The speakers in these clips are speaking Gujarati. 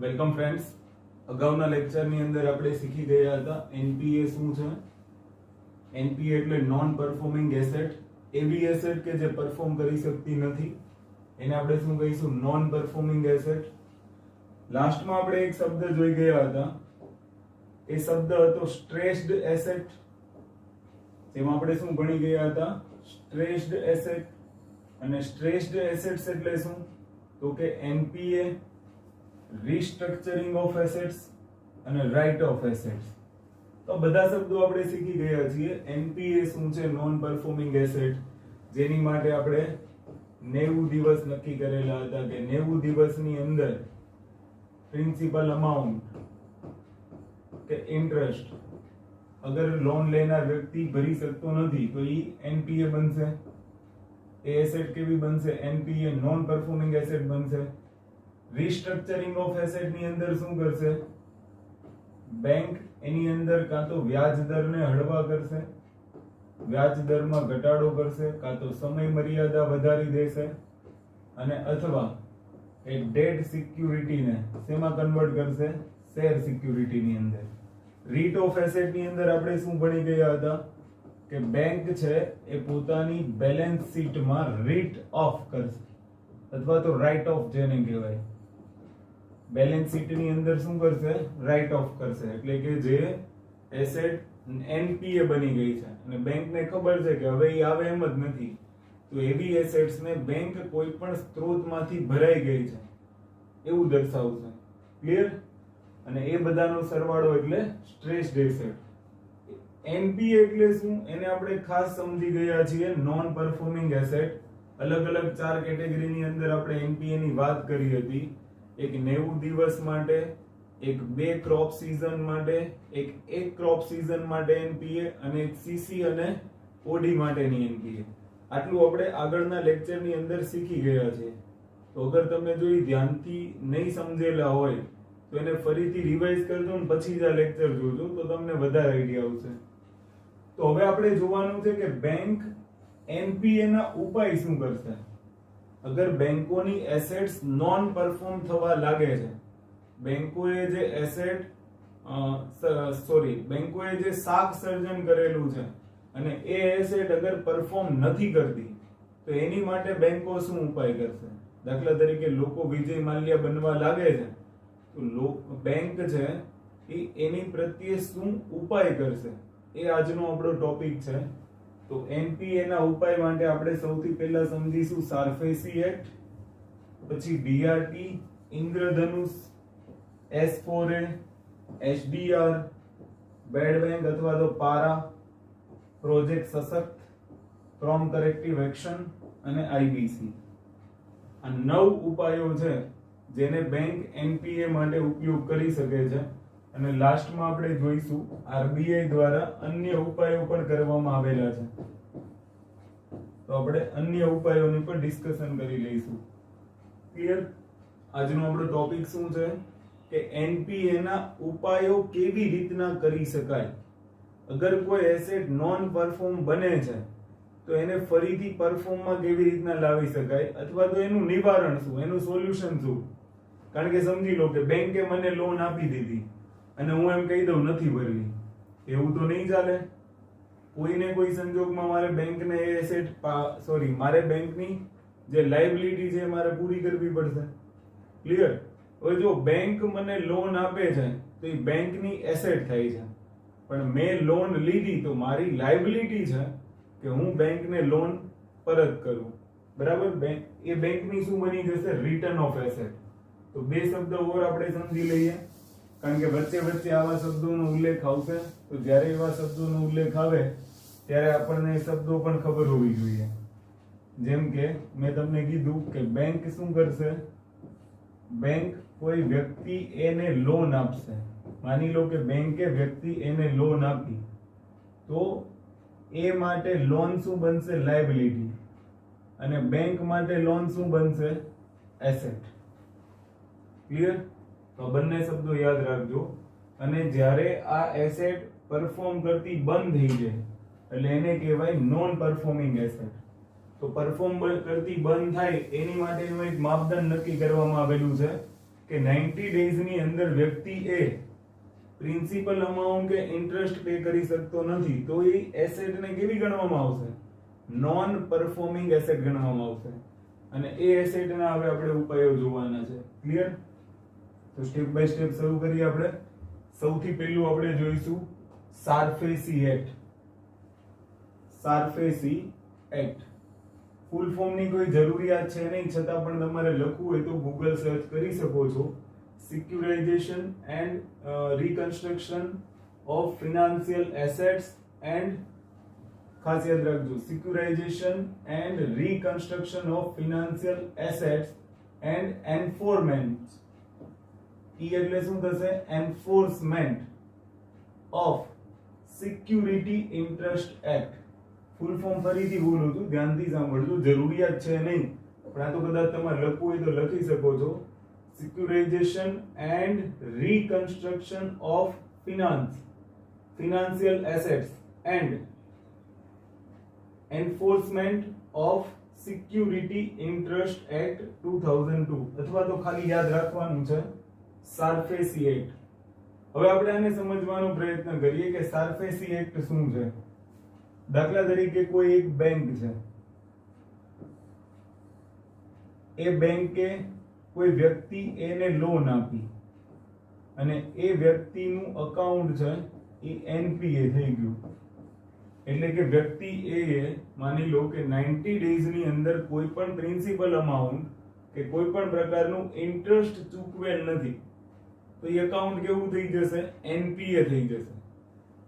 Welcome friends. અગાઉના લેક્ચરની અંદર આપણે શીખી ગયા હતા એનપીએ શું છે. એનપીએ એટલે નોન પરફોર્મિંગ એસેટ. એવી એસેટ કે જે પરફોર્મ કરી શકતી નથી એને આપણે શું કહીશું? Non performing asset. લાસ્ટમાં આપણે એક શબ્દ જોઈ ગયા હતા, એ શબ્દ હતો સ્ટ્રેસ્ડ એસેટ. જેમાં આપણે શું ભણી ગયા હતા? Stressed asset. અને સ્ટ્રેસ્ડ એસેટ્સ એટલે શું? તો કે એનપીએ, રિસ્ટ્રક્ચરિંગ ઓફ એસેટ્સ અને રાઇટ ઓફ એસેટ્સ. તો બધા શબ્દો આપણે શીખી ગયા છીએ. એનપીએ શું છે? નોન પરફોર્મિંગ એસેટ, જેની માટે આપણે 90 દિવસ નક્કી કરેલા હતા કે 90 દિવસની અંદર પ્રિન્સિપલ અમાઉન્ટ કે ઇન્ટરેસ્ટ અગર લોન લેનાર વ્યક્તિ ભરી શકતો નથી તો એ એનપીએ બનશે. એ એસેટ કેવી બનશે? એનપીએ, નોન પરફોર્મિંગ એસેટ બનશે. રિસ્ટ્રક્ચરિંગ ઓફ એસેટ ની અંદર શું કરશે? બેંક એની અંદર કાં તો વ્યાજ દરને હળવા કરશે, વ્યાજ દરમાં ઘટાડો કરશે, કાં તો સમય મર્યાદા વધારી દેશે, અને અથવા એ ડેટ સિક્યુરિટીને શેમાં કન્વર્ટ કરશે? શેર સિક્યુરિટીની અંદર. રીટ ઓફ એસેટ ની અંદર આપણે શું ભણી ગયા હતા કે બેંક છે એ પોતાની બેલેન્સ શીટમાં રીટ ઓફ કરશે અથવા તો રાઇટ ઓફ જેને કહેવાય. બેલેન્સ શીટ ની અંદર શું કરશે? રાઇટ ઓફ કરશે. એટલે કે જે એસેટ એનપીએ બની ગઈ છે અને બેંકને ખબર છે કે હવે એ આવે એમ જ નથી, તો એવી એસેટ્સ ને બેંક કોઈ પણ સ્ત્રોતમાંથી ભરાઈ ગઈ છે એવું દર્શાવશે. ક્લિયર? અને એ બધાનો સરવાળો એટલે સ્ટ્રેસ્ડ એસેટ. એનપીએ એટલે શું? એને આપણે ખાસ સમજી ગયા છીએ. Non performing asset. અલગ અલગ 4 કેટેગરીની અંદર આપણે એનપીએ ની વાત કરી હતી. એક 90 દિવસ માટે, એક 2 ક્રોપ સીઝન માટે, એક 1 ક્રોપ સીઝન માટે એનપીએ, અને એક સીસી અને ઓડી માટેની એનપીએ. આટલું આપણે આગળના લેક્ચરની અંદર શીખી ગયા છીએ. તો અગર તમે જો ધ્યાનથી નહીં સમજેલા હોય તો એને ફરીથી રિવાઇઝ કરજો ને પછી જ આ લેક્ચર જોજો તો તમને વધારે આઈડિયા આવશે. તો હવે આપણે જોવાનું છે કે બેંક એનપીએ ના ઉપાય શું કરશે અગર બેંકોની એસેટ્સ નોન પરફોર્મ થવા લાગે છે. બેંકોએ જે બેંકોએ જે શાક સર્જન કરેલું છે અને એ એસેટ અગર પરફોર્મ નથી કરતી તો એની માટે બેંકો શું ઉપાય કરશે? દાખલા તરીકે લોકો વિજય માલ્યા બનવા લાગે છે તો બેંક છે એ એની પ્રત્યે શું ઉપાય કરશે એ આજનો આપણો ટોપિક છે. તો એનપીએ ના ઉપાય માટે આપણે સૌથી પહેલા સમજીશું સારફેસી એક્ટ, પછી DRT, Indradhanush, S4A, HDR, bad bank અથવા તો PARA, project Sashakt, prompt corrective action અને આઈબીસી. આ 9 ઉપાયો છે જેને બેંક એનપીએ માટે ઉપયોગ કરી શકે છે. અને લાસ્ટમાં આપણે જોઈશું આરબીઆઈ દ્વારા અન્ય ઉપાયો પણ કરવામાં આવેલા છે. તો આપણે અન્ય ઉપાયોની પણ ડિસ્કશન કરી લઈશું. ક્લિયર? આજનો આપણો ટોપિક શું છે કે એનપીએ ના ઉપાયો કેવી રીતના કરી શકાય. અગર કોઈ એસેટ નોન પરફોર્મ બને છે તો એને ફરીથી પરફોર્મમાં કેવી રીતના લાવી શકાય, અથવા તો એનું નિવારણ શું, એનું સોલ્યુશન શું. કારણ કે સમજી લો કે બેંકે મને લોન આપી દીધી અને હું એમ કહી દઉં નથી ભરવી, એવું તો નહીં ચાલે. કોઈને કોઈ સંજોગમાં મારે બેંકને મારે બેંકની જે લાયબિલિટી છે મારે પૂરી કરવી પડશે. ક્લિયર? હવે જો બેંક મને લોન આપે છે તો એ બેંકની એસેટ થાય છે, પણ મેં લોન લીધી તો મારી લાયબિલિટી છે કે હું બેંકને લોન પરત કરું. બરાબર? એ બેંકની શું બની જશે? Return of asset. તો 2 શબ્દ ઓર આપણે સમજી લઈએ, કારણ કે વચ્ચે વચ્ચે આવા શબ્દોનો ઉલ્લેખ આવશે. તો જ્યારે એવા શબ્દોનો ઉલ્લેખ આવે ત્યારે આપણને એ શબ્દો પણ ખબર હોવી જોઈએ. જેમ કે મેં તમને કીધું કે બેંક શું કરશે? બેંક કોઈ વ્યક્તિ એને લોન આપશે. માની લો કે બેંકે વ્યક્તિ એને લોન આપી તો એ માટે લોન શું બનશે? લાયબિલિટી. અને બેંક માટે લોન શું બનશે? એસેટ. ક્લિયર? તો બંને શબ્દો યાદ રાખજો. અને જ્યારે આ એસેટ પરફોર્મ કરતી બંધ થઈ જાય એટલે એને કહેવાય નોન પરફોર્મિંગ એસેટ. તો પરફોર્મ કરતી બંધ થાય એની માટેનું એક માપદંડ નક્કી કરવામાં આવેલું છે કે 90 ડેઝ ની અંદર વ્યક્તિ એ પ્રિન્સિપલ અમાઉન્ટ કે ઇન્ટરેસ્ટ પે કરી શકતો નથી, તો એ એસેટ ને કેવી ગણવામાં આવશે? નોન પરફોર્મિંગ એસેટ ગણવામાં આવશે. અને એ એસેટ ના હવે આપણે ઉપાયો જોવાના છે. ક્લિયર? તો સ્ટેપ બાય સ્ટેપ શરૂ કરીએ આપણે. સૌથી પહેલું આપણે જોઈશું સારફેસી એક્ટ. સારફેસી એક્ટ ફૂલ ફોર્મ ની કોઈ જરૂરિયાત છે નહીં, છતાં પણ તમારે લખવું હોય તો ગૂગલ સર્ચ કરી શકો છો. Securitisation and reconstruction of financial assets and, ખાસ યાદ રાખજો, securitisation and reconstruction of financial assets and enforcement. ઈ એટલે શું થશે? Enforcement of security interest act. Full form ફરીથી બોલું છું, ધ્યાનથી સાંભળજો, જરૂરિયાત છે નહીં પણ આ તો કદાચ તમારે લખવું હોય તો લખી શકો છો. Securitisation and reconstruction of financial assets and enforcement of security interest act 2002, અથવા તો ખાલી યાદ રાખવાનું છે સારફેસી એક્ટ. હવે આપણે આને સમજવાનો પ્રયત્ન કરીએ કે સારફેસી એક્ટ શું છે. દાખલા તરીકે કોઈ એક બેંક છે, એ બેંકે કોઈ વ્યક્તિ એને લોન આપી અને એ વ્યક્તિનું અકાઉન્ટ છે એ એનપીએ થઈ ગયું. એટલે કે વ્યક્તિ એ માની લો કે 90 ડેઝ ની અંદર કોઈ પણ પ્રિન્સિપલ અમાઉન્ટ કે કોઈ પણ પ્રકારનું ઇન્ટરેસ્ટ ચૂકવેલ નથી, તો એ અકાઉન્ટ કેવું થઈ જશે? એનપીએ થઈ જશે.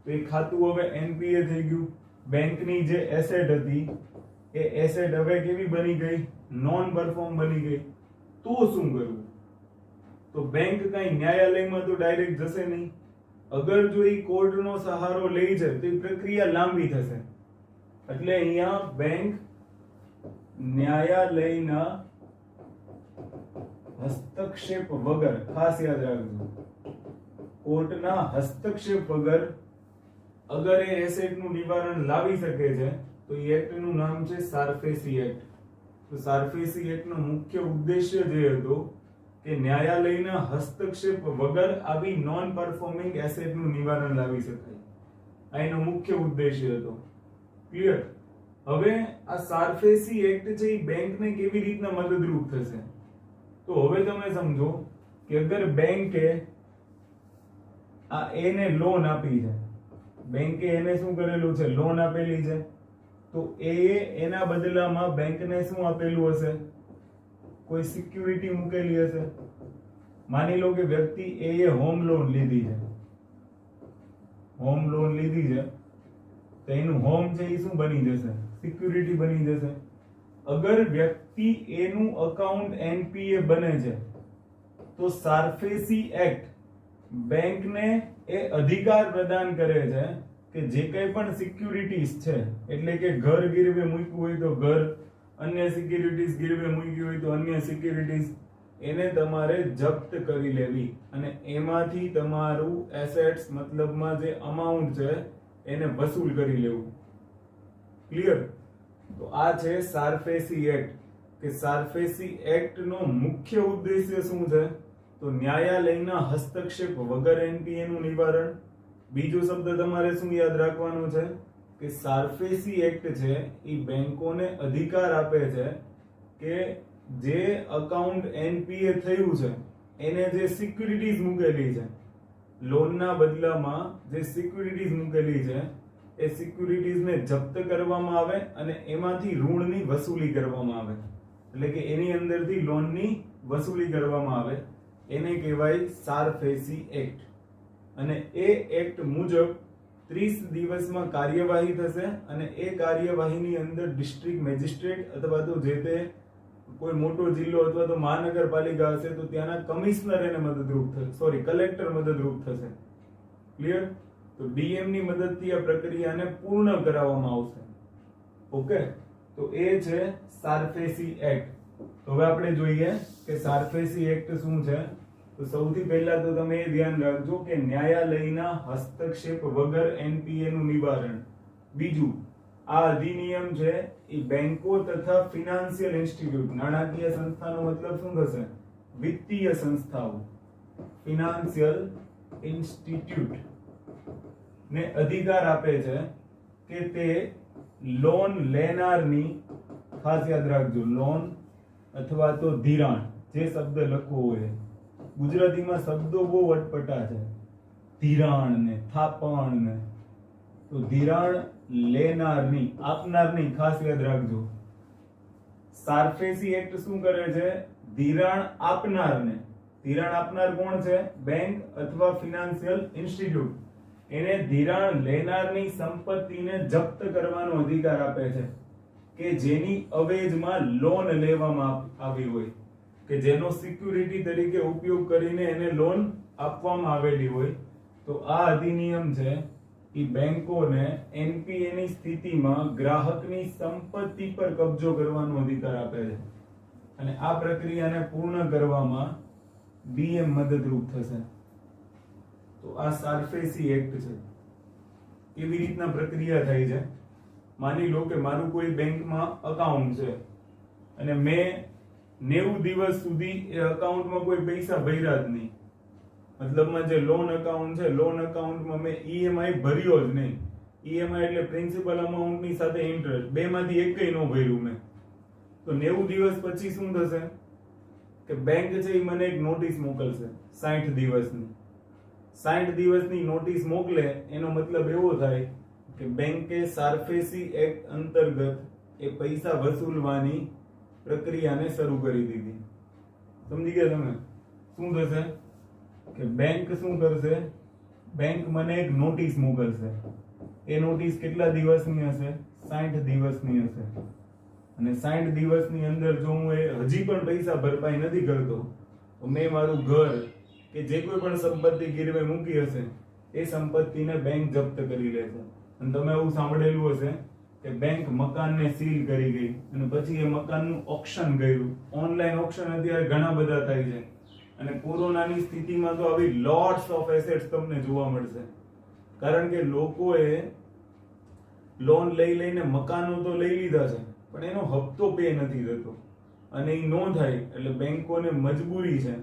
તો એ ખાતું હવે એનપીએ થઈ ગયું. બેંકની જે એસેટ હતી એ એસેટ હવે કેવી બની ગઈ? નોન પરફોર્મ બની ગઈ. તો શું કરવું? તો બેંક કઈ ન્યાયાલયમાં તો ડાયરેક્ટ જશે નહીં. અગર જો એ કોર્ટનો સહારો લે છે તો એ પ્રક્રિયા લાંબી થશે. એટલે અહીંયા બેંક ન્યાયાલયના હસ્તક્ષેપ વગર, ખાસ યાદ રાખજો, કોર્ટના હસ્તક્ષેપ વગર અગર એ એસેટ નું નિવારણ લાવી શકે છે તો એ એક્ટ નું નામ છે સારફેસી એક્ટ. તો સારફેસી એક્ટ નો મુખ્ય ઉદ્દેશ્ય જે હતો કે ન્યાયાલયના હસ્તક્ષેપ વગર આવી નોન પરફોર્મિંગ એસેટ નું નિવારણ લાવી શકાય. આ એનો મુખ્ય ઉદ્દેશ્ય હતો. ક્લિયર? હવે આ સારફેસી એક્ટ છે એ બેંકને કેવી રીતના મદદરૂપ થશે? તો હવે તમે સમજો કે અગર બેંકે આ એને લોન આપી છે, બેંકે એને શું કરેલું છે? લોન આપેલી છે. તો એના બદલામાં બેંકને શું આપેલું હશે? કોઈ સિક્યુરિટી મૂકેલી હશે. માની લો કે વ્યક્તિ એ હોમ લોન લીધી છે, હોમ લોન લીધી છે, તો એનું હોમ છે એ શું બની જશે? સિક્યુરિટી બની જશે. અગર વ્યક્તિ એનું અકાઉન્ટ એનપીએ બને છે તો સારફેસી એક્ટ બેંકને એ અધિકાર પ્રદાન કરે છે કે જે કંઈ પણ સિક્યુરિટીઝ છે, એટલે કે ઘર ગીરવે મૂક્યું હોય તો ઘર, અન્ય સિક્યુરિટીઝ ગીરવે મૂકી હોય તો અન્ય સિક્યુરિટીઝ, એને તમારે જપ્ત કરી લેવી અને એમાંથી તમારું એસેટ્સ મતલબમાં જે અમાઉન્ટ છે એને વસૂલ કરી લેવું. ક્લિયર? તો આ છે સારફેસી એક્ટ. કે સારફેસી એક્ટ નો મુખ્ય ઉદ્દેશ્ય શું છે? તો ન્યાયાલયના હસ્તક્ષેપ વગર એનપીએ નું નિવારણ. બીજો શબ્દ તમારે શું યાદ રાખવાનો છે? કે સારફેસી એક્ટ છે એ બેંકોને અધિકાર આપે છે કે જે અકાઉન્ટ એનપીએ થયું છે એને જે સિક્યુરિટીઝ મૂકેલી છે, લોનના બદલામાં જે સિક્યુરિટીઝ મૂકેલી છે એ સિક્યુરિટીઝને જપ્ત કરવામાં આવે અને એમાંથી ઋણની વસૂલી કરવામાં આવે. એટલે કે એની અંદરથી લોનની વસૂલી કરવામાં આવે. એને કહેવાય સારફેસી એક્ટ. અને એ એક્ટ મુજબ 30 દિવસમાં કાર્યવાહી થશે અને એ કાર્યવાહીની અંદર ડિસ્ટ્રિક્ટ મેજિસ્ટ્રેટ અથવા તો જે તે કોઈ મોટો જિલ્લો અથવા તો મહાનગરપાલિકા હશે તો ત્યાંના કમિશનર એને મદદરૂપ થશે, કલેક્ટર મદદરૂપ થશે. ક્લિયર? તો ડીએમ ની મદદથી આ પ્રક્રિયાને પૂર્ણ કરાવવામાં આવશે. ઓકે, તો એ છે સારફેસી એક્ટ. તો હવે આપણે જોઈએ કે સારફેસી એક્ટ શું છે. તો સૌથી પહેલા તો તમે એ ધ્યાન રાખજો કે ન્યાયાલયના હસ્તક્ષેપ વગર એનપીએ નું નિવારણ. બીજું, આ અધિનિયમ છે એ બેંકો તથા ફિનાન્શિયલ ઇન્સ્ટિટ્યૂટ, નાણાકીય સંસ્થાનો મતલબ શું થશે? વિત્તીય સંસ્થાઓ ફિનાન્શિયલ ઇન્સ્ટિટ્યૂટ ને અધિકાર આપે છે કે તે લોન લેનારની, ખાસ યાદ રાખજો, લોન અથવા તો ધિરાણ, જે શબ્દ લખવો હોય, ગુજરાતીમાં શબ્દો બહુ અટપટા છે, ધિરાણ ને થાપણ ને, તો ધિરાણ લેનારની, આપનારની ખાસ યાદ રાખજો. સારફેસી એક્ટ શું કરે છે? ધિરાણ આપનારને, ધિરાણ આપનાર કોણ છે? બેંક અથવા ફિનાન્શિયલ ઇન્સ્ટિટ્યૂટ, એને ધિરાણ લેનારની સંપત્તિને જપ્ત કરવાનો અધિકાર આપે છે કે જેની અવેજમાં લોન લેવામાં આવી હોય, કે જેનો સિક્યુરિટી તરીકે ઉપયોગ કરીને એને લોન આપવામાં આવેલી હોય. તો આ અધિનિયમ છે એ બેંકોને એનપીએ ની સ્થિતિમાં ગ્રાહકની સંપત્તિ પર કબજો કરવાનો અધિકાર આપે છે, અને આ પ્રક્રિયાને પૂર્ણ કરવામાં ડીએમ મદદરૂપ થશે. તો આ સારફેસી એક્ટ છે. કેવી રીતના પ્રક્રિયા થાય છે? માની લો કે મારું કોઈ બેંકમાં અકાઉન્ટ છે અને મેં 90 દિવસ સુધી એ અકાઉન્ટમાં કોઈ પૈસા ભર્યા જ નહીં. મતલબમાં જે લોન અકાઉન્ટ છે, લોન અકાઉન્ટમાં મેં ઈએમઆઈ ભર્યો જ નહીં. ઈએમઆઈ એટલે પ્રિન્સિપલ અમાઉન્ટની સાથે ઇન્ટરેસ્ટ, બેમાંથી એકય ન ભર્યું મેં. તો 90 દિવસ પછી શું થશે કે બેંક છે એ મને એક નોટિસ મોકલશે 60 દિવસની. 60 દિવસની નોટિસ મોકલે એનો મતલબ એવો થાય કે બેંકે સારફેસી એક્ટ અંતર્ગત એ પૈસા વસૂલવાની પ્રક્રિયાને શરૂ કરી દીધી. સમજી ગયા તમે? શું થશે કે બેંક શું કરશે? બેંક મને એક નોટિસ મોકલશે. એ નોટિસ કેટલા દિવસની હશે? 60 દિવસની હશે. અને 60 દિવસની અંદર જો હું હજી પણ પૈસા ભરપાઈ નથી કરતો તો મેં મારું ઘર કે જે કોઈ પણ સંપત્તિ ગીરવે મૂકી હશે એ સંપત્તિને બેંક જપ્ત કરી લેશે. અને તમે એવું સાંભળેલું હશે કે બેંક મકાનને સીલ કરી ગઈ અને પછી એ મકાનનું ઓક્શન કર્યું. ઓનલાઈન ઓક્શન અત્યારે ઘણા બધા થાય છે, અને કોરોનાની સ્થિતિમાં તો આવી લોટ્સ ઓફ એસેટ્સ તમને જોવા મળશે, કારણ કે લોકોએ લોન લઈને મકાનો તો લઈ લીધા છે પણ એનો હપ્તો પે નથી થતો, અને એ નો થાય એટલે બેંકોને મજબૂરી છે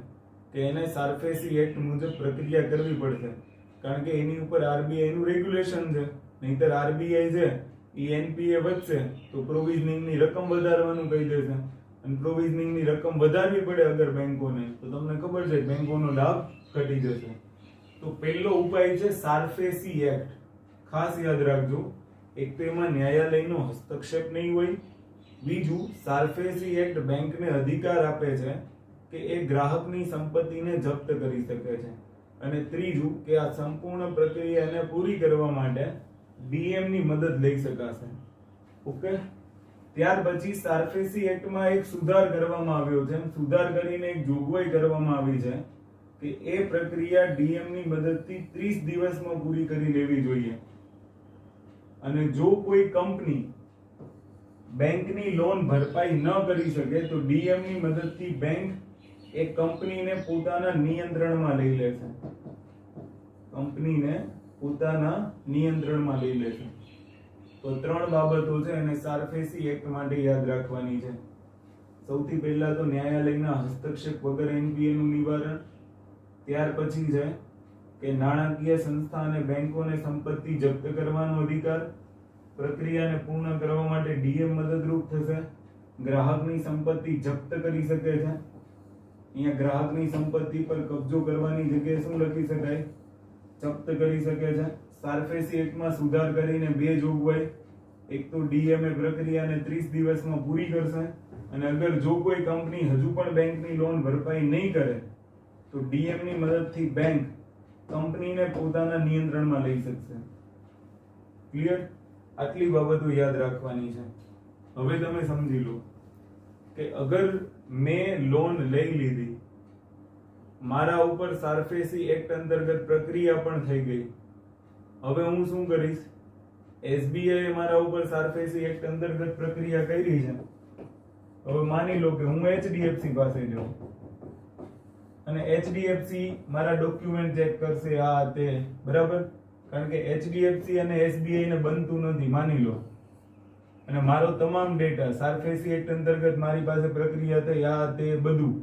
કે એને સારફેસી એક્ટ મુજબ પ્રક્રિયા કરવી પડશે, કારણ કે એની ઉપર આરબીઆઈ નું રેગ્યુલેશન છે. નહીતર આરબીઆઈ છે એ એનપીએ વધશે તો પ્રોવિઝનિંગની રકમ વધારવાનું કહી દેશે, અને પ્રોવિઝનિંગની રકમ વધારવી પડે અગર બેંકોને તો તમને ખબર છે બેંકોનો લાભ ઘટી જશે. તો પહેલો ઉપાય છે સારફેસી એક્ટ. ખાસ યાદ રાખજો, એક તો એમાં ન્યાયાલયનો હસ્તક્ષેપ નહીં હોય, બીજું સારફેસી એક્ટ બેંકને અધિકાર આપે છે કે એ ગ્રાહકની સંપત્તિને જપ્ત કરી શકે છે, અને ત્રીજું કે આ સંપૂર્ણ પ્રક્રિયાને પૂરી કરવા માટે ડીએમ ની મદદ લઈ શકાશે. ઓકે, ત્યાર પછી સારફેસી એક્ટમાં એક સુધાર કરવામાં આવ્યો છે. સુધાર કરીને એક જોગવાઈ કરવામાં આવી છે કે એ પ્રક્રિયા ડીએમ ની મદદથી 30 દિવસમાં પૂરી કરી લેવી જોઈએ. અને જો કોઈ કંપની બેંકની લોન ભરપાઈ ન કરી શકે તો ડીએમ ની મદદથી બેંક એ કંપનીને પોતાના નિયંત્રણમાં લઈ લેશે. કંપનીને પોતાના નિયંત્રણમાં લઈ લેશે. તો 3 બાબતો છે અને સારફેસી એક્ટ માટે યાદ રાખવાની છે. સૌથી પહેલા તો ન્યાયાલયના હસ્તક્ષેપ વગર એનપીએ નું નિવારણ. ત્યાર પછી છે કે નાણાકીય સંસ્થા અને બેંકોને સંપત્તિ જપ્ત કરવાનો અધિકાર. પ્રક્રિયાને પૂર્ણ કરવા માટે ડીએમ મદદરૂપ થશે. ગ્રાહકની સંપત્તિ જપ્ત કરી શકે છે. અહીંયા ગ્રાહકની સંપત્તિ પર કબજો કરવાની જગ્યાએ શું લખી શકાય? જપ્ત કરી શકે છે. સારફેસી એક્ટમાં સુધાર કરીને 2 જોગવાઈ, એક તો ડીએમ એ પ્રક્રિયાને 30 દિવસમાં પૂરી કરશે, અને અગર જો કોઈ કંપની હજુ પણ બેંકની લોન ભરપાઈ નહીં કરે તો ડીએમ ની મદદથી બેંક કંપનીને પોતાના નિયંત્રણમાં લઈ શકશે. ક્લિયર? આટલી બાબતો યાદ રાખવાની છે. હવે તમે સમજી લો કે અગર મેં લોન લઈ લીધી, મારા ઉપર સારફેસી એક્ટ અંતર્ગત પ્રક્રિયા પણ થઈ ગઈ, હવે હું શું કરીશ? એસબીઆઈ મારા ઉપર સારફેસી એક્ટ અંતર્ગત પ્રક્રિયા કરી છે. હવે માની લો કે હું એચડીએફસી પાસે જાઉં અને એચડીએફસી મારા ડોક્યુમેન્ટ ચેક કરશે, આ તે બરાબર, કારણ કે એચડીએફસી અને એસબીઆઈ ને બનતું નથી માની લો, અને મારો તમામ ડેટા સારફેસી એક્ટ અંતર્ગત મારી પાસે પ્રક્રિયા થઈ, આ તે બધું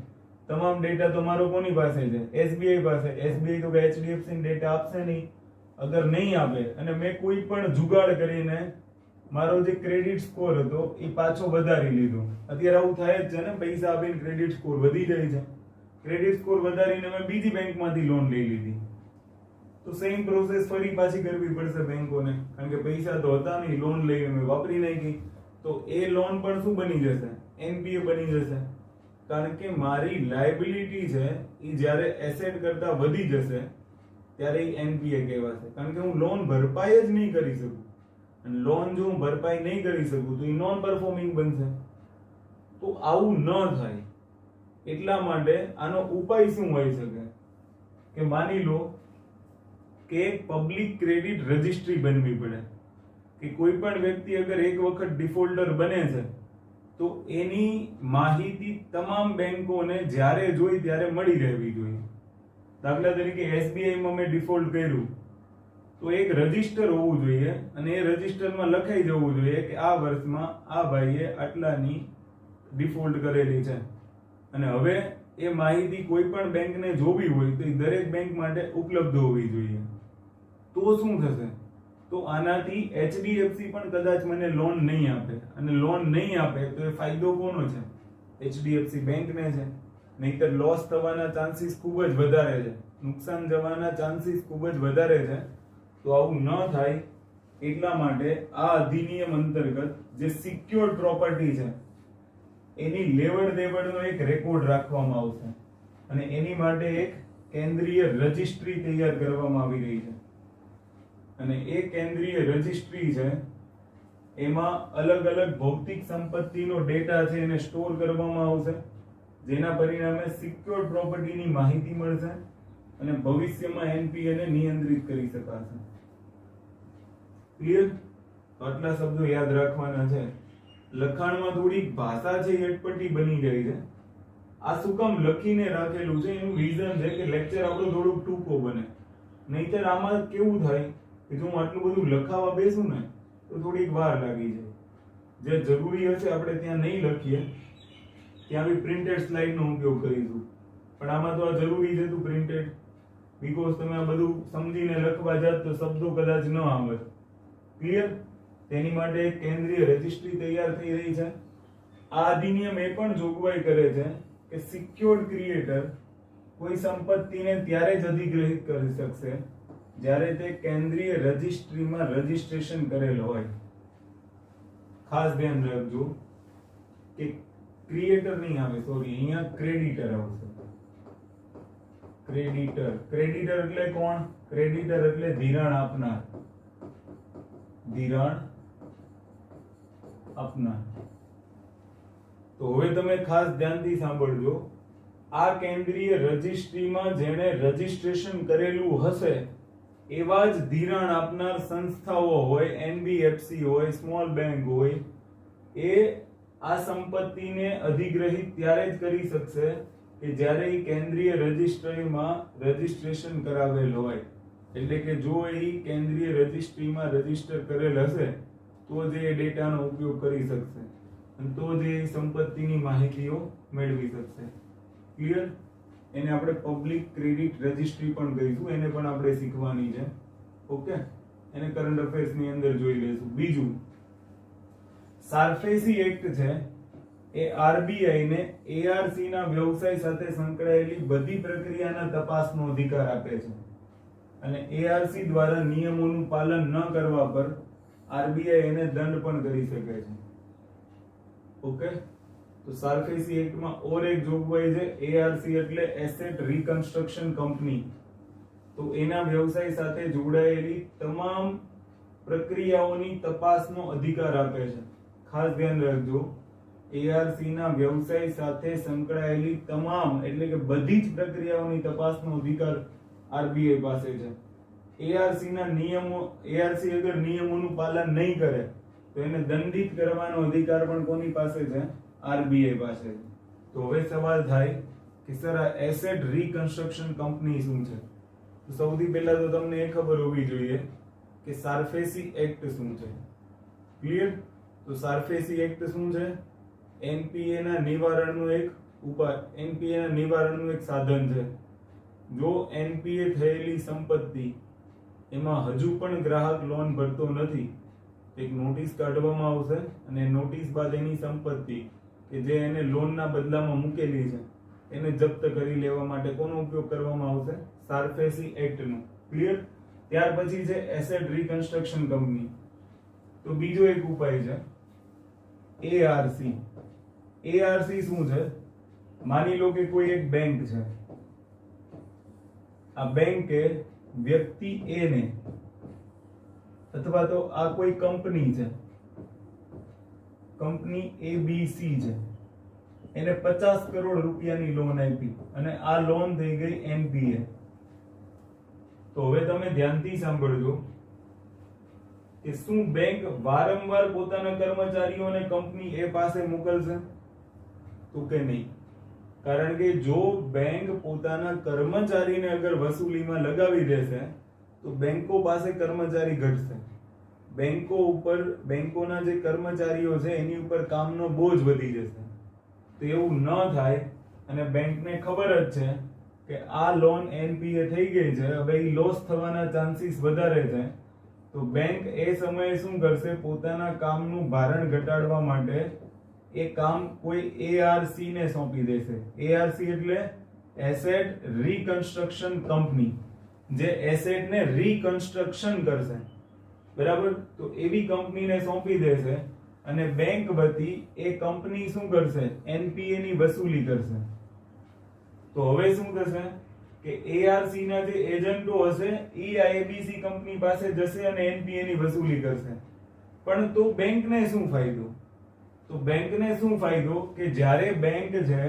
તમામ ડેટા તો મારો કોની પાસે છે? એસબીઆઈ પાસે. એસબીઆઈ તો કે એચડીએફસી ને ડેટા આપશે નહીં. અગર નહીં આપે અને મેં કોઈ પણ જુગાડ કરીને મારો જે ક્રેડિટ સ્કોર હતો એ પાછો વધારી લીધો. અત્યારે આવું થાય જ છે ને, પૈસા આપીને ક્રેડિટ સ્કોર વધી જાય છે. ક્રેડિટ સ્કોર વધારીને મેં બીજી બેંકમાંથી લોન લઈ લીધી, તો સેમ પ્રોસેસ ફરી પાછી કરવી પડશે બેંકોને, કારણ કે પૈસા તો હતા નહીં, લોન લઈને મેં વાપરી નાખી. તો એ લોન પણ શું બની જશે? એનપીએ બની જશે. કારણ કે મારી લાયબિલિટી છે એ જ્યારે એસેટ કરતા વધી જશે ત્યારે એ એનપીએ કહેવાશે. કારણ કે હું લોન ભરપાઈ જ નહીં કરી શકું, અને લોન જો હું ભરપાઈ નહીં કરી શકું તો એ નોન પરફોર્મિંગ બનશે. તો આવું ન થાય એટલા માટે આનો ઉપાય શું હોઈ શકે કે માની લો કે પબ્લિક ક્રેડિટ રજિસ્ટ્રી બનવી પડે, કે કોઈ પણ વ્યક્તિ અગર એક વખત ડિફોલ્ટર બને છે તો એની માહિતી તમામ બેંકોને જ્યારે જોઈ ત્યારે મળી રહેવી જોઈએ. દાખલા તરીકે એસબીઆઈમાં મેં ડિફોલ્ટ કર્યું તો એક રજિસ્ટર હોવું જોઈએ, અને એ રજિસ્ટરમાં લખાઈ જવું જોઈએ કે આ વર્ષમાં આ ભાઈએ આટલાની ડિફોલ્ટ કરેલી છે. અને હવે એ માહિતી કોઈ પણ બેંકને જોવી હોય તો એ દરેક બેંક માટે ઉપલબ્ધ હોવી જોઈએ. તો શું થશે? તો આનાથી એચડીએફસી પણ કદાચ મને લોન નહીં આપે, અને લોન નહીં આપે તો એ ફાયદો કોનો છે? એચડીએફસી બેંકને છે. નહીતર લોસ થવાના ચાન્સીસ ખૂબ જ વધારે છે, નુકસાન જવાના ચાન્સીસ ખૂબ જ વધારે છે. તો આવું ન થાય એટલા માટે આ અધિનિયમ અંતર્ગત જે સિક્યોર્ડ પ્રોપર્ટી છે એની લેવડ દેવડનો એક રેકોર્ડ રાખવામાં આવશે, અને એની માટે એક કેન્દ્રીય રજિસ્ટ્રી તૈયાર કરવામાં આવી રહી છે. અને એ કેન્દ્રીય રજિસ્ટ્રી છે એમાં અલગ અલગ ભૌતિક સંપત્તિનો ડેટા છે એને સ્ટોર કરવામાં આવશે, જેના પરિણામે સિક્યોર્ડ પ્રોપર્ટીની માહિતી મળશે અને ભવિષ્યમાં એનપીએ ને નિયંત્રિત કરી શકાશે. ક્લિયર? આટલા શબ્દો યાદ રાખવાના છે. લખાણમાં થોડીક ભાષા છે એ અટપટી બની જાય છે. આ શું કામ લખીને રાખેલું છે એનું રીઝન છે કે લેક્ચર આપણો થોડુંક ટૂંકો બને. નહીતર આમાં કેવું થાય કે જો હું આટલું બધું લખાવા બેસું ને તો થોડીક વાર લાગી જાય. જે જરૂરી હશે આપણે ત્યાં નહીં લખીએ, ત્યાં બી પ્રિન્ટેડ સ્લાઇડનો ઉપયોગ કરીશું. પણ આમાં તો આ જરૂરી છે તું પ્રિન્ટેડ, બીકોઝ તમે આ બધું સમજીને લખવા જાત તો શબ્દો કદાચ ન આવે. ક્લિયર? તેની માટે એક કેન્દ્રીય રજિસ્ટ્રી તૈયાર થઈ રહી છે. આ અધિનિયમ એ પણ જોગવાઈ કરે છે કે સિક્યોર્ડ ક્રિએટર કોઈ સંપત્તિને ત્યારે જ અધિગ્રહિત કરી શકશે જ્યારે તે કેન્દ્રીય રજિસ્ટ્રીમાં રજિસ્ટ્રેશન કરેલ હોય. ખાસ ધ્યાન રાખજો કે ક્રિએટર નહીં આવે, સોરી, અહીંયા ક્રેડિટર આવશે. ક્રેડિટર. ક્રેડિટર એટલે કોણ? ક્રેડિટર એટલે ધિરાણ આપનાર. ધિરાણ આપનાર. તો હવે તમે ખાસ ધ્યાનથી સાંભળજો. આ કેન્દ્રીય રજિસ્ટ્રીમાં જેણે રજિસ્ટ્રેશન કરેલું હશે એવા જ ધિરાણ આપનાર સંસ્થાઓ હોય, એનબીએફસી હોય, સ્મોલ બેંક હોય, એ આ સંપત્તિને અધિગ્રહિત ત્યારે જ કરી શકશે કે જ્યારે એ કેન્દ્રીય રજિસ્ટ્રીમાં રજિસ્ટ્રેશન કરાવેલ હોય. એટલે કે જો એ કેન્દ્રીય રજિસ્ટ્રીમાં રજિસ્ટર કરેલ હશે તો જ એ ડેટાનો ઉપયોગ કરી શકશે, અને તો જ એ સંપત્તિની માહિતીઓ મેળવી શકશે. ક્લિયર? એને આપણે પબ્લિક ક્રેડિટ રજિસ્ટ્રી પણ કહીશું, એને પણ આપણે શીખવાની છે. ઓકે, એને કરંટ અફેર્સ ની અંદર જોઈ લઈશું. બીજું, સારફેસી એક્ટ છે એ આરબીઆઈ ને એઆરસી ના વ્યવસાય સાથે સંકળાયેલી બધી પ્રક્રિયાના તપાસનો અધિકાર આપે છે, અને એઆરસી દ્વારા નિયમોનું પાલન ન કરવા પર આરબીઆઈ એને દંડ પણ કરી શકે છે. ઓકે, તો સારફેસી એક્ટમાં ઓર એક જોગવાઈ છે. એઆરસી એટલે એસેટ રિકન્સ્ટ્રક્શન કંપની. તો એના વ્યવસાય સાથે જોડાયેલી તમામ પ્રક્રિયાઓની તપાસનો અધિકાર આપે છે. ખાસ ધ્યાન રાખજો, એઆરસી ના વ્યવસાય સાથે સંકળાયેલી તમામ એટલે કે બધી જ પ્રક્રિયાઓની તપાસનો અધિકાર આરબીઆઈ પાસે છે. એઆરસી ના નિયમો, એઆરસી અગર નિયમોનું પાલન નહીં કરે તો એને દંડિત કરવાનો અધિકાર પણ કોની પાસે છે? આરબીઆઈ પાસે છે. તો હવે સવાલ થાય કે સર આ એસેટ રિકન્સ્ટ્રક્શન કંપની શું છે? તો સૌથી પહેલા તો તમને એ ખબર હોવી જોઈએ કે સારફેસી એક્ટ શું છે. ક્લિયર? તો સારફેસી એક્ટ શું છે? એનપીએ ના નિવારણનો એક ઉપાય એનપીએ ના નિવારણનું એક સાધન છે. જો એનપીએ થયેલી સંપત્તિ એમાં હજુ પણ ગ્રાહક લોન ભરતો નથી, એક નોટિસ કાઢવામાં આવશે અને નોટિસ બાદ એની સંપત્તિ કે જે એને લોનના બદલામાં મૂકેલી છે એને જપ્ત કરી લેવા માટે કોનો ઉપયોગ કરવામાં આવશે? સારફેસી એક્ટનો. ક્લિયર? ત્યાર પછી છે એસેટ રિકન્સ્ટ્રક્શન કંપની. તો બીજો એક ઉપાય છે એઆરસી. એઆરસી શું છે? માની લો કે કોઈ એક બેંક છે, આ બેંકે વ્યક્તિ એ ને અથવા તો આ કોઈ કંપની છે, કંપની એબીસી છે, એને 50 કરોડ રૂપિયાની લોન આપી અને આ લોન થઈ ગઈ એનપીએ. તો હવે તમે ધ્યાનથી સાંભળજો કે શું બેંક વારંવાર પોતાના કર્મચારીઓને કંપની એ પાસે મોકલશે? તો કે નહીં. કારણ કે જો બેંક પોતાના કર્મચારીને અગર વસૂલીમાં લગાવી દેશે તો બેંકો પાસે કર્મચારી ઘટશે, બેંકો ઉપર, બેંકોના જે કર્મચારીઓ છે એની ઉપર કામનો બોજ વધી જશે. તો એવું ન થાય અને બેંકને ખબર જ છે કે આ લોન એનપીએ થઈ ગઈ છે, હવે એ લોસ થવાના ચાન્સીસ વધારે છે, તો બેંક એ સમયે શું કરશે? પોતાના કામનું ભારણ ઘટાડવા માટે એ કામ કોઈ એઆરસી ને સોંપી દેશે. એઆરસી એટલે એસેટ રિકન્સ્ટ્રક્શન કંપની, જે એસેટ ને રિકન્સ્ટ્રક્શન કરશે. બરાબર? તો એવી કંપનીને સોંપી દેશે અને બેંક વતી એ કંપની શું કરશે? એનપીએ ની વસૂલી કરશે. તો હવે શું થશે કે એઆરસી ના જે એજન્ટો હશે એ આ એબીસી કંપની પાસે જશે અને એનપીએ ની વસૂલી કરશે. પણ તો બેંકને શું ફાયદો? તો બેંકને શું ફાયદો કે જ્યારે બેંક છે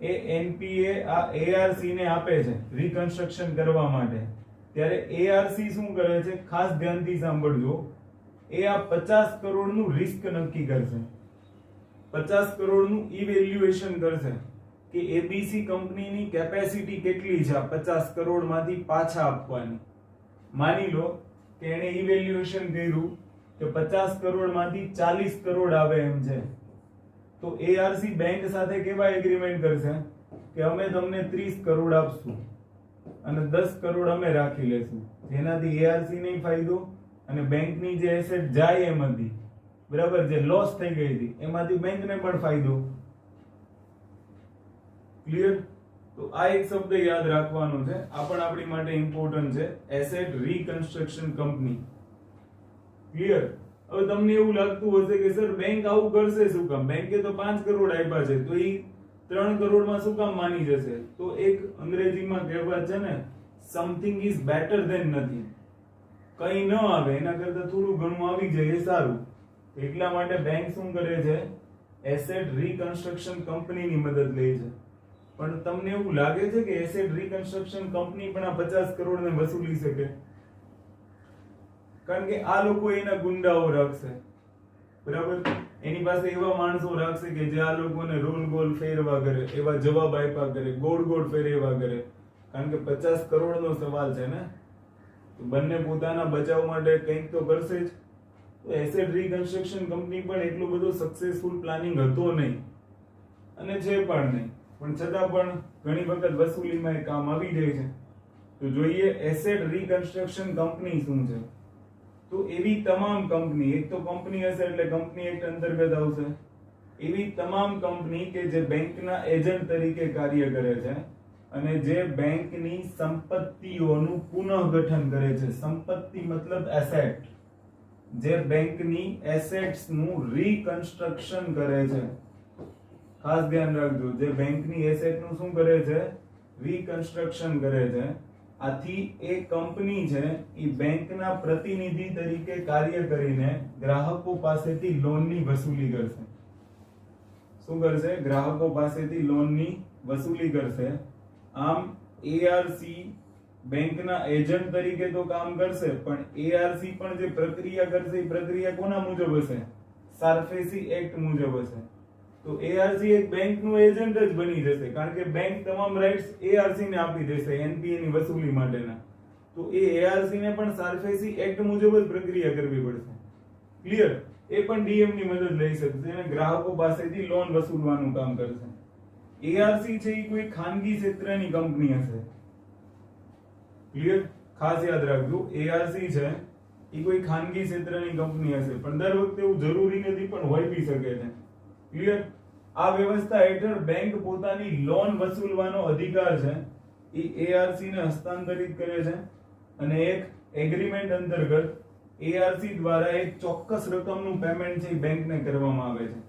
એ એનપીએ આ એઆરસી ને આપે છે રિકન્સ્ટ્રક્શન કરવા માટે, ત્યારે એઆરસી શું કરે છે? ખાસ ધ્યાનથી સાંભળજો, એ આ 50 કરોડનું રિસ્ક નક્કી કરશે, 50 કરોડનું ઇવેલ્યુએશન કરશે કે એબીસી કંપનીની કેપેસિટી કેટલી છે આ 50 કરોડમાંથી પાછા આપવાની. માની લો કે એને ઇવેલ્યુએશન કર્યું કે 50 કરોડમાંથી 40 કરોડ આવે એમ છે, તો એઆરસી બેંક સાથે કેવા એગ્રીમેન્ટ કરશે કે અમે તમને 30 કરોડ આપશું અને 10 કરોડ અમે રાખી લેશું, જેનાથી એઆરસી ને ફાયદો અને બેંકની જે એસેટ જાય એમ હતી, બરાબર, જે લોસ થઈ ગઈ હતી એમાંથી બેંકને પણ ફાયદો. ક્લિયર? તો આ એક શબ્દ યાદ રાખવાનો છે, આ પણ આપણી માટે ઇમ્પોર્ટન્ટ છે, એસેટ રિકન્સ્ટ્રક્શન કંપની. ક્લિયર? હવે તમને એવું લાગતું હશે કે સર બેંક આવું કરશે શું કામ? બેંકે તો 5 કરોડ આપ્યા છે તો એ 3 કરોડમાં શું કામ માની જશે? તો એક અંગ્રેજીમાં કહેવત છે ને, something is better than nothing. કંઈ ન આવે એના કરતા થોડું ઘણું આવી જાય એ સારું. એટલા માટે બેંક શું કરે છે? એસેટ રિકન્સ્ટ્રક્શન કંપનીની મદદ લે છે. પણ તમને એવું લાગે છે કે એસેટ રિકન્સ્ટ્રક્શન કંપની પણ આ 50 કરોડ ને વસૂલી શકે? કારણ કે આ લોકો એના ગુંડાઓ રાખશે, બરાબર, એની પાસે એવા માણસો રાખશે કે જે આ લોકોને રોલ ગોલ ફેરવા કરે, એવા જવાબ આપ્યા કરે, ગોળ ગોળ ફેરવા કરે. કારણ કે 50 કરોડનો સવાલ છે ને, તો બંને પોતાના બચાવ માટે કંઈક તો કરશે જ. તો એસેટ રિકન્સ્ટ્રક્શન કંપની પણ એટલો બધો સક્સેસફુલ પ્લાનિંગ હતો નહીં અને છે પણ નહીં, પણ છતાં પણ ઘણી વખત વસૂલીમાં એ કામ આવી જાય છે. તો જોઈએ એસેટ રિકન્સ્ટ્રક્શન કંપની શું છે. તો એવી તમામ કંપની, એક તો કંપની હશે એટલે કંપની એક્ટ અંતર્ગત આવશે, એવી તમામ કંપની કે જે બેંકના એજન્ટ તરીકે કાર્ય કરે છે અને જે બેંકની સંપત્તિઓનું પુનઃગઠન કરે છે. સંપત્તિ મતલબ એસેટ, જે બેંકની એસેટ્સનું રિકન્સ્ટ્રક્શન કરે છે. ખાસ ધ્યાન રાખજો, જે બેંકની એસેટનું શું કરે છે? રિકન્સ્ટ્રક્શન કરે છે. આથી એ કંપની છે એ બેંકના પ્રતિનિધિ તરીકે કાર્ય કરીને ગ્રાહકો પાસેથી લોનની વસૂલી કરશે. શું કરશે? ગ્રાહકો પાસેથી લોનની વસૂલી કરશે. આમ એઆરસી બેંકના એજન્ટ તરીકે તો કામ કરશે, પણ એઆરસી પણ જે પ્રક્રિયા કરશે એ પ્રક્રિયા કોના મુજબ હશે? સારફેસી એક્ટ મુજબ હશે. તો એઆરસી એક બેંકનું એજન્ટ જ બની જશે, કારણ કે બેંક તમામ રાઇટ્સ એઆરસી ને આપી દેશે એનપીએ ની વસૂલી માટેના. તો એ એઆરસી ને પણ સારફેસી એક્ટ મુજબ જ પ્રક્રિયા કરવી પડશે. ક્લિયર? એ પણ ડીએમ ની મદદ લઈ શકશે અને ગ્રાહકો પાસેથી લોન વસૂલવાનું કામ કરશે. એઆરસી છે એ કોઈ ખાનગી ક્ષેત્રની કંપની હશે. ક્લિયર? ખાસ યાદ રાખજો, એઆરસી છે એ કોઈ ખાનગી ક્ષેત્રની કંપની હશે, પણ દર વખતે એવું જરૂરી નથી, પણ હોઈ બી શકે છે. ક્લિયર? આ વ્યવસ્થા હેઠળ બેંક પોતાની લોન વસૂલવાનો અધિકાર છે એ એઆરસી ને હસ્તાંતરિત કરે છે, અને એક એગ્રીમેન્ટ અંતર્ગત એઆરસી દ્વારા એક ચોક્કસ રકમનું પેમેન્ટ છે એ બેંકને કરવામાં આવે છે.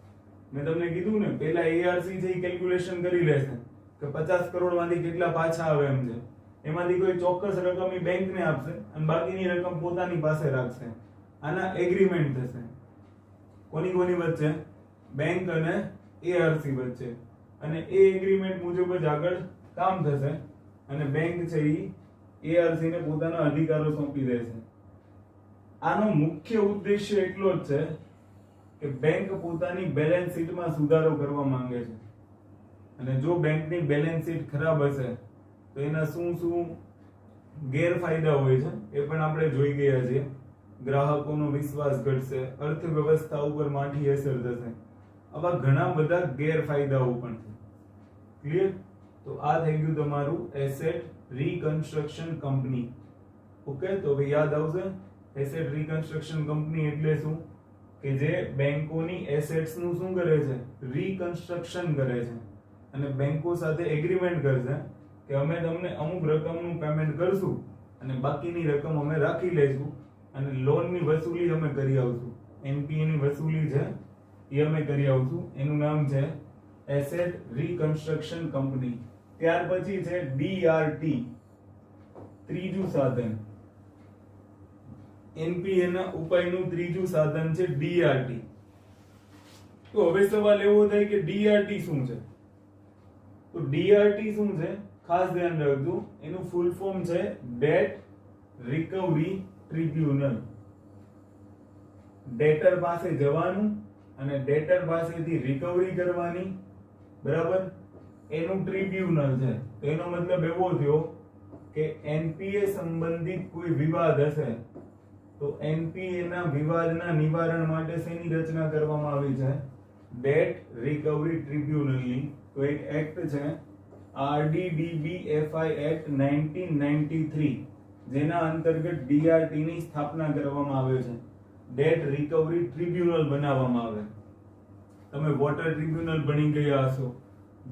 મેં તમને કીધું ને, પહેલા એઆરસી છે એ કેલ્ક્યુલેશન કરી લેશે કે 50 કરોડ માંથી કેટલા પાછા આવે એમ છે. એમાંથી કોઈ ચોક્કસ રકમ એ બેંકને આપશે અને બાકીની રકમ પોતાની પાસે રાખશે. આના એગ્રીમેન્ટ થશે. કોની કોની વચ્ચે? બેંક અને એઆરસી વચ્ચે. અને એ એગ્રીમેન્ટ મુજબ જ આગળ કામ થશે, અને બેંક છે એ એઆરસી ને પોતાના અધિકારો સોંપી દેશે. આનો મુખ્ય ઉદ્દેશ્ય એટલો જ છે કે બેંક પોતાની બેલેન્સ શીટમાં સુધારો કરવા માંગે છે, અને જો બેંકની બેલેન્સ શીટ ખરાબ હશે તો એના શું શું ગેરફાયદા હોય છે એ પણ આપણે જોઈ ગયા છીએ. ગ્રાહકોનો વિશ્વાસ ઘટશે, અર્થવ્યવસ્થા ઉપર માઠી અસર થશે, આવા ઘણા બધા ગેરફાયદાઓ પણ છે. ક્લિયર? તો આ થઈ ગયું તમારું એસેટ રીકન્સ્ટ્રક્શન કંપની. ઓકે, તો હવે યાદ આવશે એસેટ રીકન્સ્ટ્રક્શન કંપની એટલે શું? કે જે બેંકોની એસેટ્સ નું શું કરે છે? રીકન્સ્ટ્રક્શન કરે છે, અને બેંકો સાથે એગ્રીમેન્ટ કરશે કે અમે તમને અમુક રકમનું પેમેન્ટ કરશું અને બાકીની રકમ અમે રાખી લઈશું, અને લોનની વસૂલી અમે કરી આવશું. એનપીએ ની વસૂલી છે એ અમે કરી આવશું. એનું નામ છે એસેટ રીકન્સ્ટ્રક્શન કંપની. ત્યાર પછી છે ડીઆરટી, ત્રીજું સાધન. એનપીએ ના ઉપાયનું ત્રીજું સાધન છે ડીઆરટી. તો હવે સવાલ એવો થાય કે ડીઆરટી શું છે? તો ડીઆરટી શું છે? ખાસ ધ્યાન રાખજો, એનું ફૂલ ફોર્મ છે ડેટ રિકવરી ટ્રિબ્યુનલ. ડેટર પાસે જવાનું અને ડેટર પાસેથી રિકવરી કરવાની, બરાબર, એનું ટ્રિબ્યુનલ છે. તો એનો મતલબ એવો થયો કે એનપીએ સંબંધિત કોઈ વિવાદ હશે તો એનપીએ ના વિવાદના નિવારણ માટે શેની રચના કરવામાં આવી છે? ડેટ રિકવરી ટ્રિબ્યુનલની. તો એક એક્ટ છે RDDBFI એક્ટ 1993, જેના અંતર્ગત ડીઆરટી ની સ્થાપના કરવામાં આવે છે. ડેટ રિકવરી ટ્રિબ્યુનલ બનાવવામાં આવે. તમે વોટર ટ્રિબ્યુનલ ભણી ગયા હશો,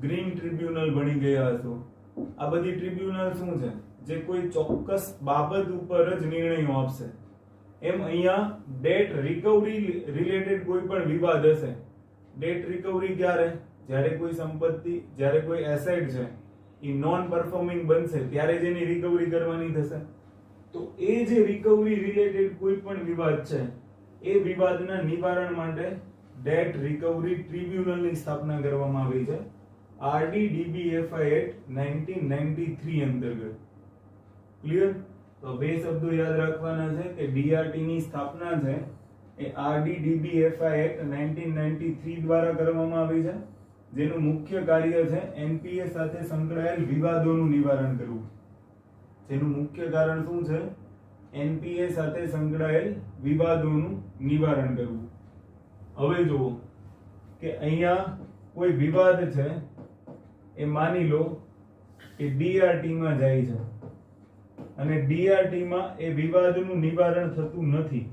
ગ્રીન ટ્રિબ્યુનલ ભણી ગયા હશો. આ બધી ટ્રિબ્યુનલ શું છે? જે કોઈ ચોક્કસ બાબત ઉપર જ નિર્ણયો આપશે. એમ અહીંયા ડેટ રિકવરી રિલેટેડ કોઈ પણ વિવાદ હશે. ડેટ રિકવરી ક્યારે? જ્યારે કોઈ સંપત્તિ, જ્યારે કોઈ એસેટ છે એ નોન પરફોર્મિંગ બનશે ત્યારે જ એની રિકવરી કરવાની થશે. તો એ જે રિકવરી રિલેટેડ કોઈ પણ વિવાદ છે એ વિવાદના નિવારણ માટે ડેટ રિકવરી ટ્રિબ્યુનલની સ્થાપના કરવામાં આવી છે RDDBFI એક્ટ 1993 અંતર્ગત. ક્લિયર? તો બે શબ્દો યાદ રાખવાના છે કે ડીઆરટી ની સ્થાપના છે એ RDDBFI એક્ટ 1993 દ્વારા કરવામાં આવી છે, જેનું મુખ્ય કાર્ય છે એનપીએ સાથે સંકળાયેલ વિવાદોનું નિવારણ કરવું. જેનું મુખ્ય કારણ શું છે? એનપીએ સાથે સંકળાયેલ વિવાદોનું નિવારણ કરવું. હવે જુઓ કે અહીંયા કોઈ વિવાદ છે, એ માની લો કે ડીઆરટી માં જાય છે અને ડીઆરટી માં એ વિવાદનું નિવારણ થતું નથી.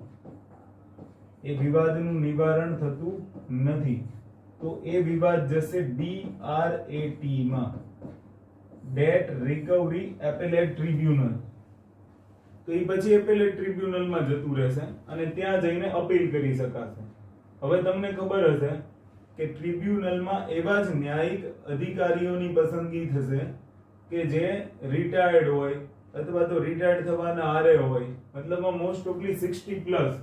એ વિવાદનું નિવારણ થતું નથી તો એ વિવાદ જશે ડીઆરએટી માં, ડેટ રિકવરી એપેલેટ ટ્રિબ્યુનલ. તો એ પછી એપેલેટ ટ્રિબ્યુનલ માં જતું રહેશે અને ત્યાં જઈને અપીલ કરી શકાશે. હવે તમને ખબર હશે કે ટ્રિબ્યુનલમાં એવા જ ન્યાયિક અધિકારીઓની પસંદગી થશે કે જે રિટાયર્ડ હોય અથવા તો રિટાયર્ડ થવાના આરે હોય, મતલબમાં મોસ્ટ ઓફલી 60 પ્લસ.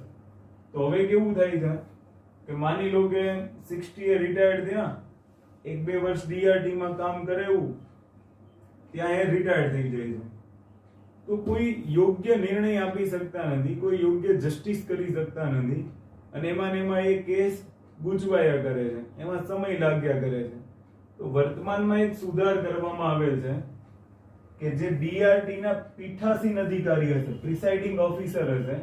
તો હવે કેવું થાય છે કે માની લો કે 60 એ રિટાયર્ડ થયા, 1-2 વર્ષ ડીઆરટી માં કામ કરે એવું, ત્યાં એ રિટાયર્ડ થઈ જાય છે. તો કોઈ યોગ્ય નિર્ણય આપી શકતા નથી, કોઈ યોગ્ય જસ્ટિસ કરી શકતા નથી, અને એમાં એ કેસ ગૂંચવાયા કરે છે, એમાં સમય લાગ્યા કરે છે. તો વર્તમાનમાં એક સુધાર કરવામાં આવેલ છે કે જે ડીઆરટી ના પીઠાસીન અધિકારી હશે, પ્રિસાઇડિંગ ઓફિસર હશે,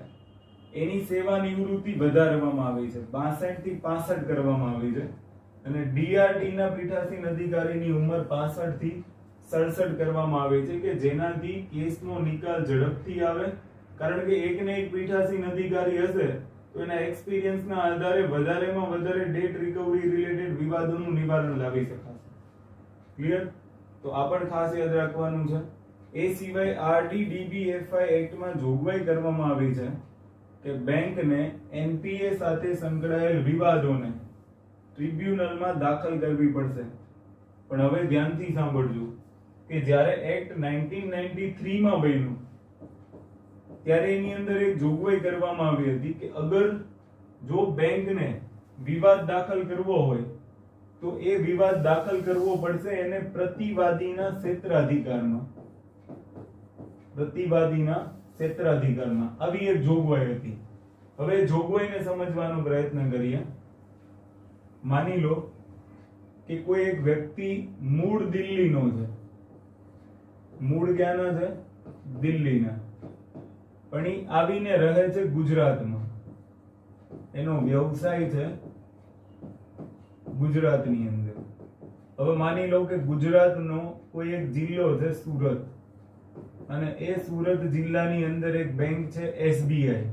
એની સેવા નિવૃત્તિ વધારવામાં આવી છે, 62 થી 65 કરવામાં આવી છે. અને ડીઆરટી ના પીઠાસીન અધિકારીની ઉંમર 65 થી 67 કરવામાં આવે છે કે જેનાથી કેસનો નિકાલ ઝડપથી આવે, કારણ કે એક ને એક પીઠાસીન અધિકારી હશે તો એના એક્સપિરિયન્સના આધારે વધારેમાં વધારે ડેટ રિકવરી રિલેટેડ વિવાદોનું નિવારણ લાવી શકાશે. ક્લિયર? તો આ પણ ખાસ યાદ રાખવાનું છે. એ સિવાય આરડીડીબીએફઆઈ એક્ટમાં જોગવાઈ કરવામાં આવી છે કે બેંકને એનપીએ સાથે સંકળાયેલ વિવાદોને ટ્રિબ્યુનલમાં દાખલ કરવી પડશે. પણ હવે ધ્યાનથી સાંભળજો કે જ્યારે એક્ટ 1993 માં બન્યું ત્યારે એની અંદર એક જોગવાઈ કરવામાં આવી હતી કે અગર જો બેંકને વિવાદ દાખલ કરવો હોય તો એ વિવાદ દાખલ કરવો પડશે એને પ્રતિવાદીના ક્ષેત્રાધિકારમાં. આવી એક જોગવાઈ હતી. હવે જોગવાઈને સમજવાનો પ્રયત્ન કરીએ. માની લો કે કોઈ એક વ્યક્તિ મૂળ દિલ્હીનો છે. મૂળ ક્યાંનો છે? દિલ્હીના. પણ એ આવીને રહે છે ગુજરાતમાં. એનો વ્યવસાય છે ગુજરાતની અંદર. હવે માની લો કે ગુજરાતનો કોઈ એક જિલ્લો છે સુરત, અને એ સુરત જિલ્લાની અંદર એક બેંક છે એસબીઆઈ.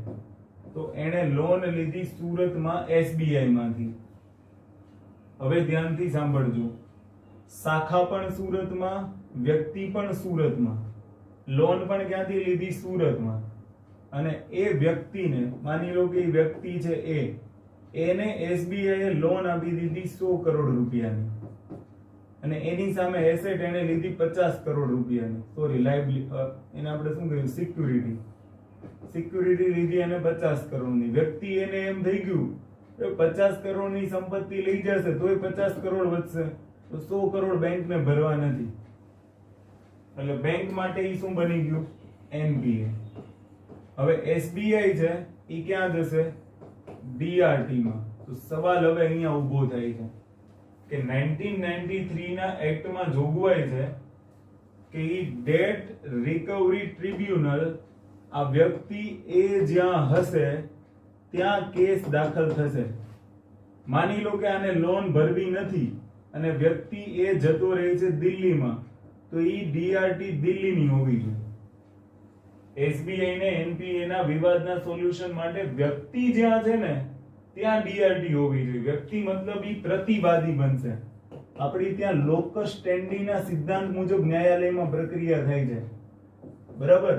તો એણે લોન લીધી સુરતમાં એસબીઆઈ માંથી. હવે ધ્યાનથી સાંભળજો, શાખા પણ સુરતમાં, વ્યક્તિ પણ સુરતમાં, લોન પણ ક્યાંથી લીધી? સુરતમાં. અને એ વ્યક્તિને માની લો કે એ વ્યક્તિ છે એને એસબીઆઈ લોન આપી દીધી 100 કરોડ રૂપિયાની, અને એની સામે એસેટ એને લીધી 50 કરોડ રૂપિયાની. સોરી, એને આપણે શું કહ્યું? સિક્યુરિટી લીધી એને 50 કરોડની. વ્યક્તિ એને એમ થઈ ગયું કે 50 કરોડની સંપત્તિ લઈ જશે તોય 50 કરોડ વધશે, તો 100 કરોડ બેંકને ભરવા નથી. એટલે બેંક માટે એ શું બની ગયું? એનપીએ. હવે એસબીઆઈ છે એ ક્યાં જશે? ડીઆરટી માં. તો સવાલ હવે અહીંયા ઊભો થાય છે કે 1993 ના એક્ટમાં જોગવાઈ છે કે ઈ ડેટ રિકવરી ટ્રિબ્યુનલ આ વ્યક્તિ એ જ્યાં હશે ત્યાં કેસ દાખલ થશે. માની લો કે આને લોન ભરવી નથી અને વ્યક્તિ એ જતો રહે છે દિલ્હીમાં, તો ઈ ડીઆરટી દિલ્હીની હોવી જોઈએ. એસબીઆઈ ને એનપીએ ના વિવાદના સોલ્યુશન માટે વ્યક્તિ જ્યાં છે ને ત્યાં ડીઆરટી હોવી જોઈએ. વ્યક્તિ મતલબ ઈ પ્રતિવાદી બનશે. આપણી ત્યાં લોકસ સ્ટેન્ડીના સિદ્ધાંત મુજબ ન્યાયાલયમાં પ્રક્રિયા થાય છે, બરાબર?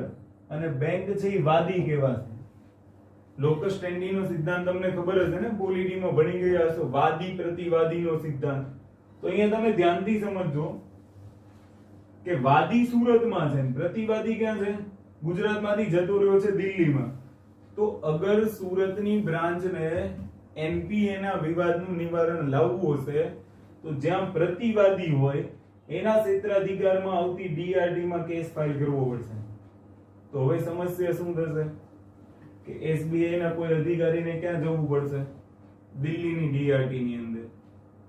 અને બેંક છે એ વાદી કહેવાશે. લોકસ સ્ટેન્ડીનો સિદ્ધાંત તમને ખબર હશે ને, પોલિટીમાં ભણી ગયા હશો, વાદી પ્રતિવાદીનો સિદ્ધાંત. તો અહીંયા તમે ધ્યાનથી સમજજો કે વાદી સુરતમાં છે, પ્રતિવાદી ક્યાં છે? ગુજરાતમાંથી જતો રહ્યો છે દિલ્હીમાં. તો અગર સુરતની બ્રાન્ચને એનપીએ ના વિવાદનું નિવારણ લાવવું હશે તો જ્યાં પ્રતિવાદી હોય એના ક્ષેત્રાધિકારમાં આવતી ડીઆરટી માં કેસ ફાઇલ કરવો પડશે. તો હવે સમસ્યા શું થશે કે એસબીઆઈ ના કોઈ અધિકારીને ક્યાં જવું પડશે? દિલ્હીની ડીઆરટી ની અંદર.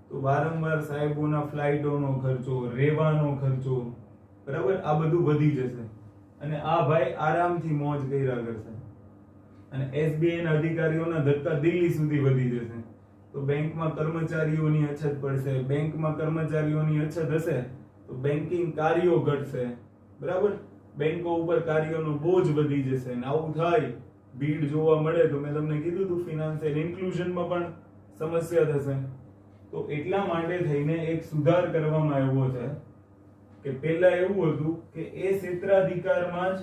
તો વારંવાર સાહેબોના ફ્લાઇટોનો ખર્ચો, રહેવાનો ખર્ચો, બરાબર, આ બધું વધી જશે. અને આ ભાઈ આરામથી મોજ કર્યા કરશે. અને એસબીઆઈ ના અધિકારીઓના ધક્કા દિલ્હી સુધી વધી જશે. તો બેંકમાં કર્મચારીઓની અછત પડશે. બેંકમાં કર્મચારીઓની અછત હશે તો બેન્કિંગ કાર્યો ઘટશે, બરાબર? બેંકો ઉપર કાર્યોનો બોજ વધી જશે. અને આવું થાય, ભીડ જોવા મળે તો મેં તમને કીધું હતું ફિનાન્શિયલ ઇન્ક્લુઝનમાં પણ સમસ્યા થશે. તો એટલા માટે થઈને એક સુધાર કરવામાં આવ્યો છે કે પહેલા એવું હતું કે એ ક્ષેત્રાધિકારમાં જ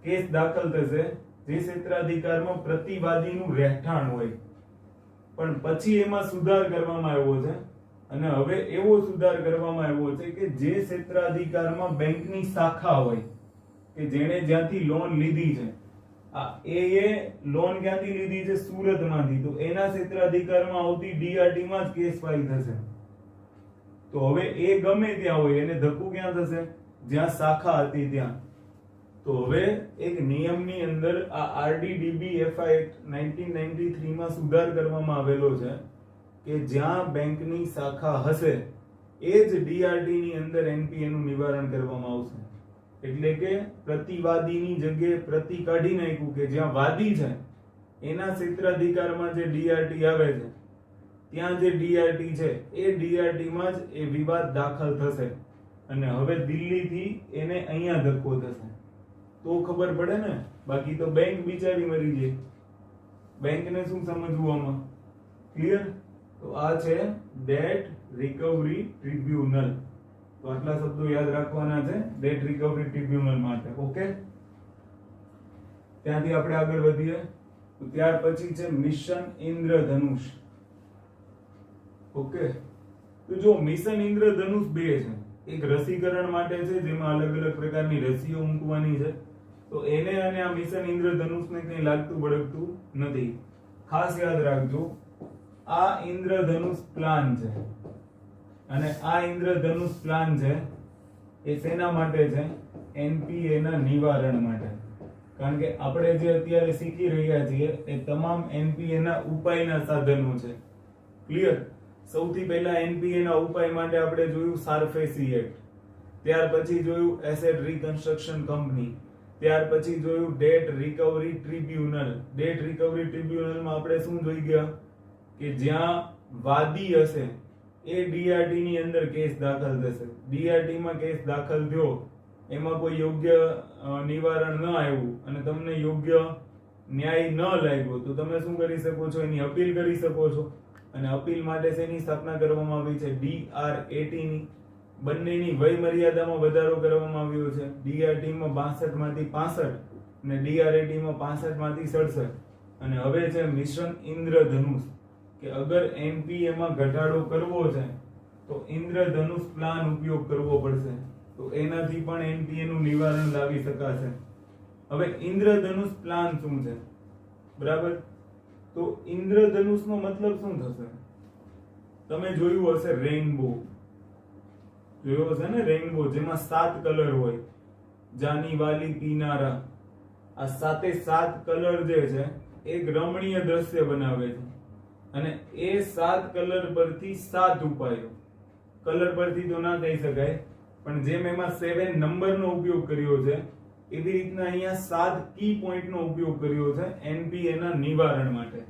કેસ દાખલ થશે જે ક્ષેત્રાધિકારમાં પ્રતિવાદીનું રહેઠાણ હોય. પણ પછી એમાં સુધાર કરવામાં આવ્યો છે અને હવે એવો સુધાર કરવામાં આવ્યો છે કે જે ક્ષેત્રાધિકારમાં બેંકની શાખા હોય કે જેણે જ્યાંથી લોન લીધી છે, એ લોન ક્યાંથી લીધી છે? સુરતમાંથી. તો એના ક્ષેત્રાધિકારમાં આવતી ડીઆરટી માં જ કેસ ફાઇલ થશે. તો હવે એ ગમે ત્યાં હોય એને ધક્કું ક્યાં થશે? જ્યાં શાખા હતી ત્યાં. તો હવે એક નિયમની અંદર આ આરડીડીબીએફઆઈ એક્ટ 1993 માં સુધાર કરવામાં આવેલો છે કે જ્યાં બેંકની શાખા હશે એ જ ડીઆરટી ની અંદર એનપીએ નું નિવારણ કરવામાં આવશે. એટલે કે પ્રતિવાદીની જગ્યાએ પ્રતિ કાઢી નાખ્યું કે જ્યાં વાદી છે એના ક્ષેત્રાધિકારમાં જે ડીઆરટી આવે છે ત્યાં જે ડીઆરટી છે એ ડીઆરટી માં જ એ વિવાદ દાખલ થશે અને હવે દિલ્હીથી એને અહીંયા ધક્કો થશે તો ખબર પડે ને. બાકી તો બેંક બિચારી મરી જાય. બેંકને શું સમજવું આમાં? ક્લિયર? તો આ છે ડેટ રિકવરી ટ્રિબ્યુનલ. તો આટલા શબ્દો યાદ રાખવાના છે ડેટ રિકવરી ટ્રિબ્યુનલ માટે. ઓકે, ત્યાંથી આપણે આગળ વધીએ. તો ત્યાર પછી છે મિશન ઇન્દ્રધનુષ. ઓકે, તો જો મિશન ઇન્દ્રધનુષ 2 છે. એક રસીકરણ માટે છે જેમાં અલગ અલગ પ્રકારની રસીઓ મૂકવાની છે. તો એને અને આ મિશન ઇન્દ્રધનુષને કંઈ લાગતું બળગતું નથી. ખાસ યાદ રાખજો, આ ઇન્દ્રધનુષ પ્લાન છે અને આ ઇન્દ્રધનુષ પ્લાન છે એ શેના માટે છે? એનપીએ ના નિવારણ માટે. કારણ કે આપણે જે અત્યારે શીખી રહ્યા છીએ એ તમામ એનપીએ ના ઉપાયના સાધનો છે. ક્લિયર? સૌથી પહેલા એનપીએ ના ઉપાય માટે આપણે જોયું સારફેસી એક્ટ, ત્યાર પછી જોયું એસેટ રિકન્સ્ટ્રક્શન કંપની, ત્યાર પછી જોયું debt recovery tribunal. Debt recovery ટ્રિબ્યુનલમાં આપણે શું જોઈ ગયા કે જ્યાં વાદી હશે એ ડીઆરટી ની અંદર કેસ દાખલ થશે. ડીઆરટી માં કેસ દાખલ થયો, એમાં કોઈ યોગ્ય નિવારણ ન આવ્યું અને તમને યોગ્ય ન્યાય ન લાગ્યો તો તમે શું કરી શકો છો? એની અપીલ કરી શકો છો. અને અપીલ માટે શેની સ્થાપના કરવામાં આવી છે? ડીઆર80 ની. બંનેની વય મર્યાદામાં વધારો કરવામાં આવ્યો છે. ડીઆરટી માં 62 માંથી 65 અને ડીઆર80 માં 65 માંથી 67. અને હવે છે મિશન ઇન્દ્રધનુષ કે અગર એનપીએ માં ઘટાડો કરવો છે તો ઇન્દ્રધનુષ પ્લાન ઉપયોગ કરવો પડશે. તો એનાથી પણ એનપીએ નું નિવારણ લાવી શકાશે. હવે ઇન્દ્રધનુષ પ્લાન શું છે? બરાબર, તો ઇન્દ્રધનુષનો મતલબ શું થશે? તમે જોયું હશે રેઇનબો, જોયો હશે ને રેઇનબો, જેમાં 7 કલર હોય, જાની વાલી કિનારા. આ 7 કલર જે છે એક રમણીય દ્રશ્ય બનાવે છે અને એ 7 કલર પરથી 7 ઉપાયો. કલર પરથી તો ના કહી શકાય, પણ જેમ એમાં 7 નંબરનો ઉપયોગ કર્યો છે એવી રીતના અહીંયા 7 કી પોઈન્ટનો ઉપયોગ કર્યો છે એનપીએ ના નિવારણ માટે.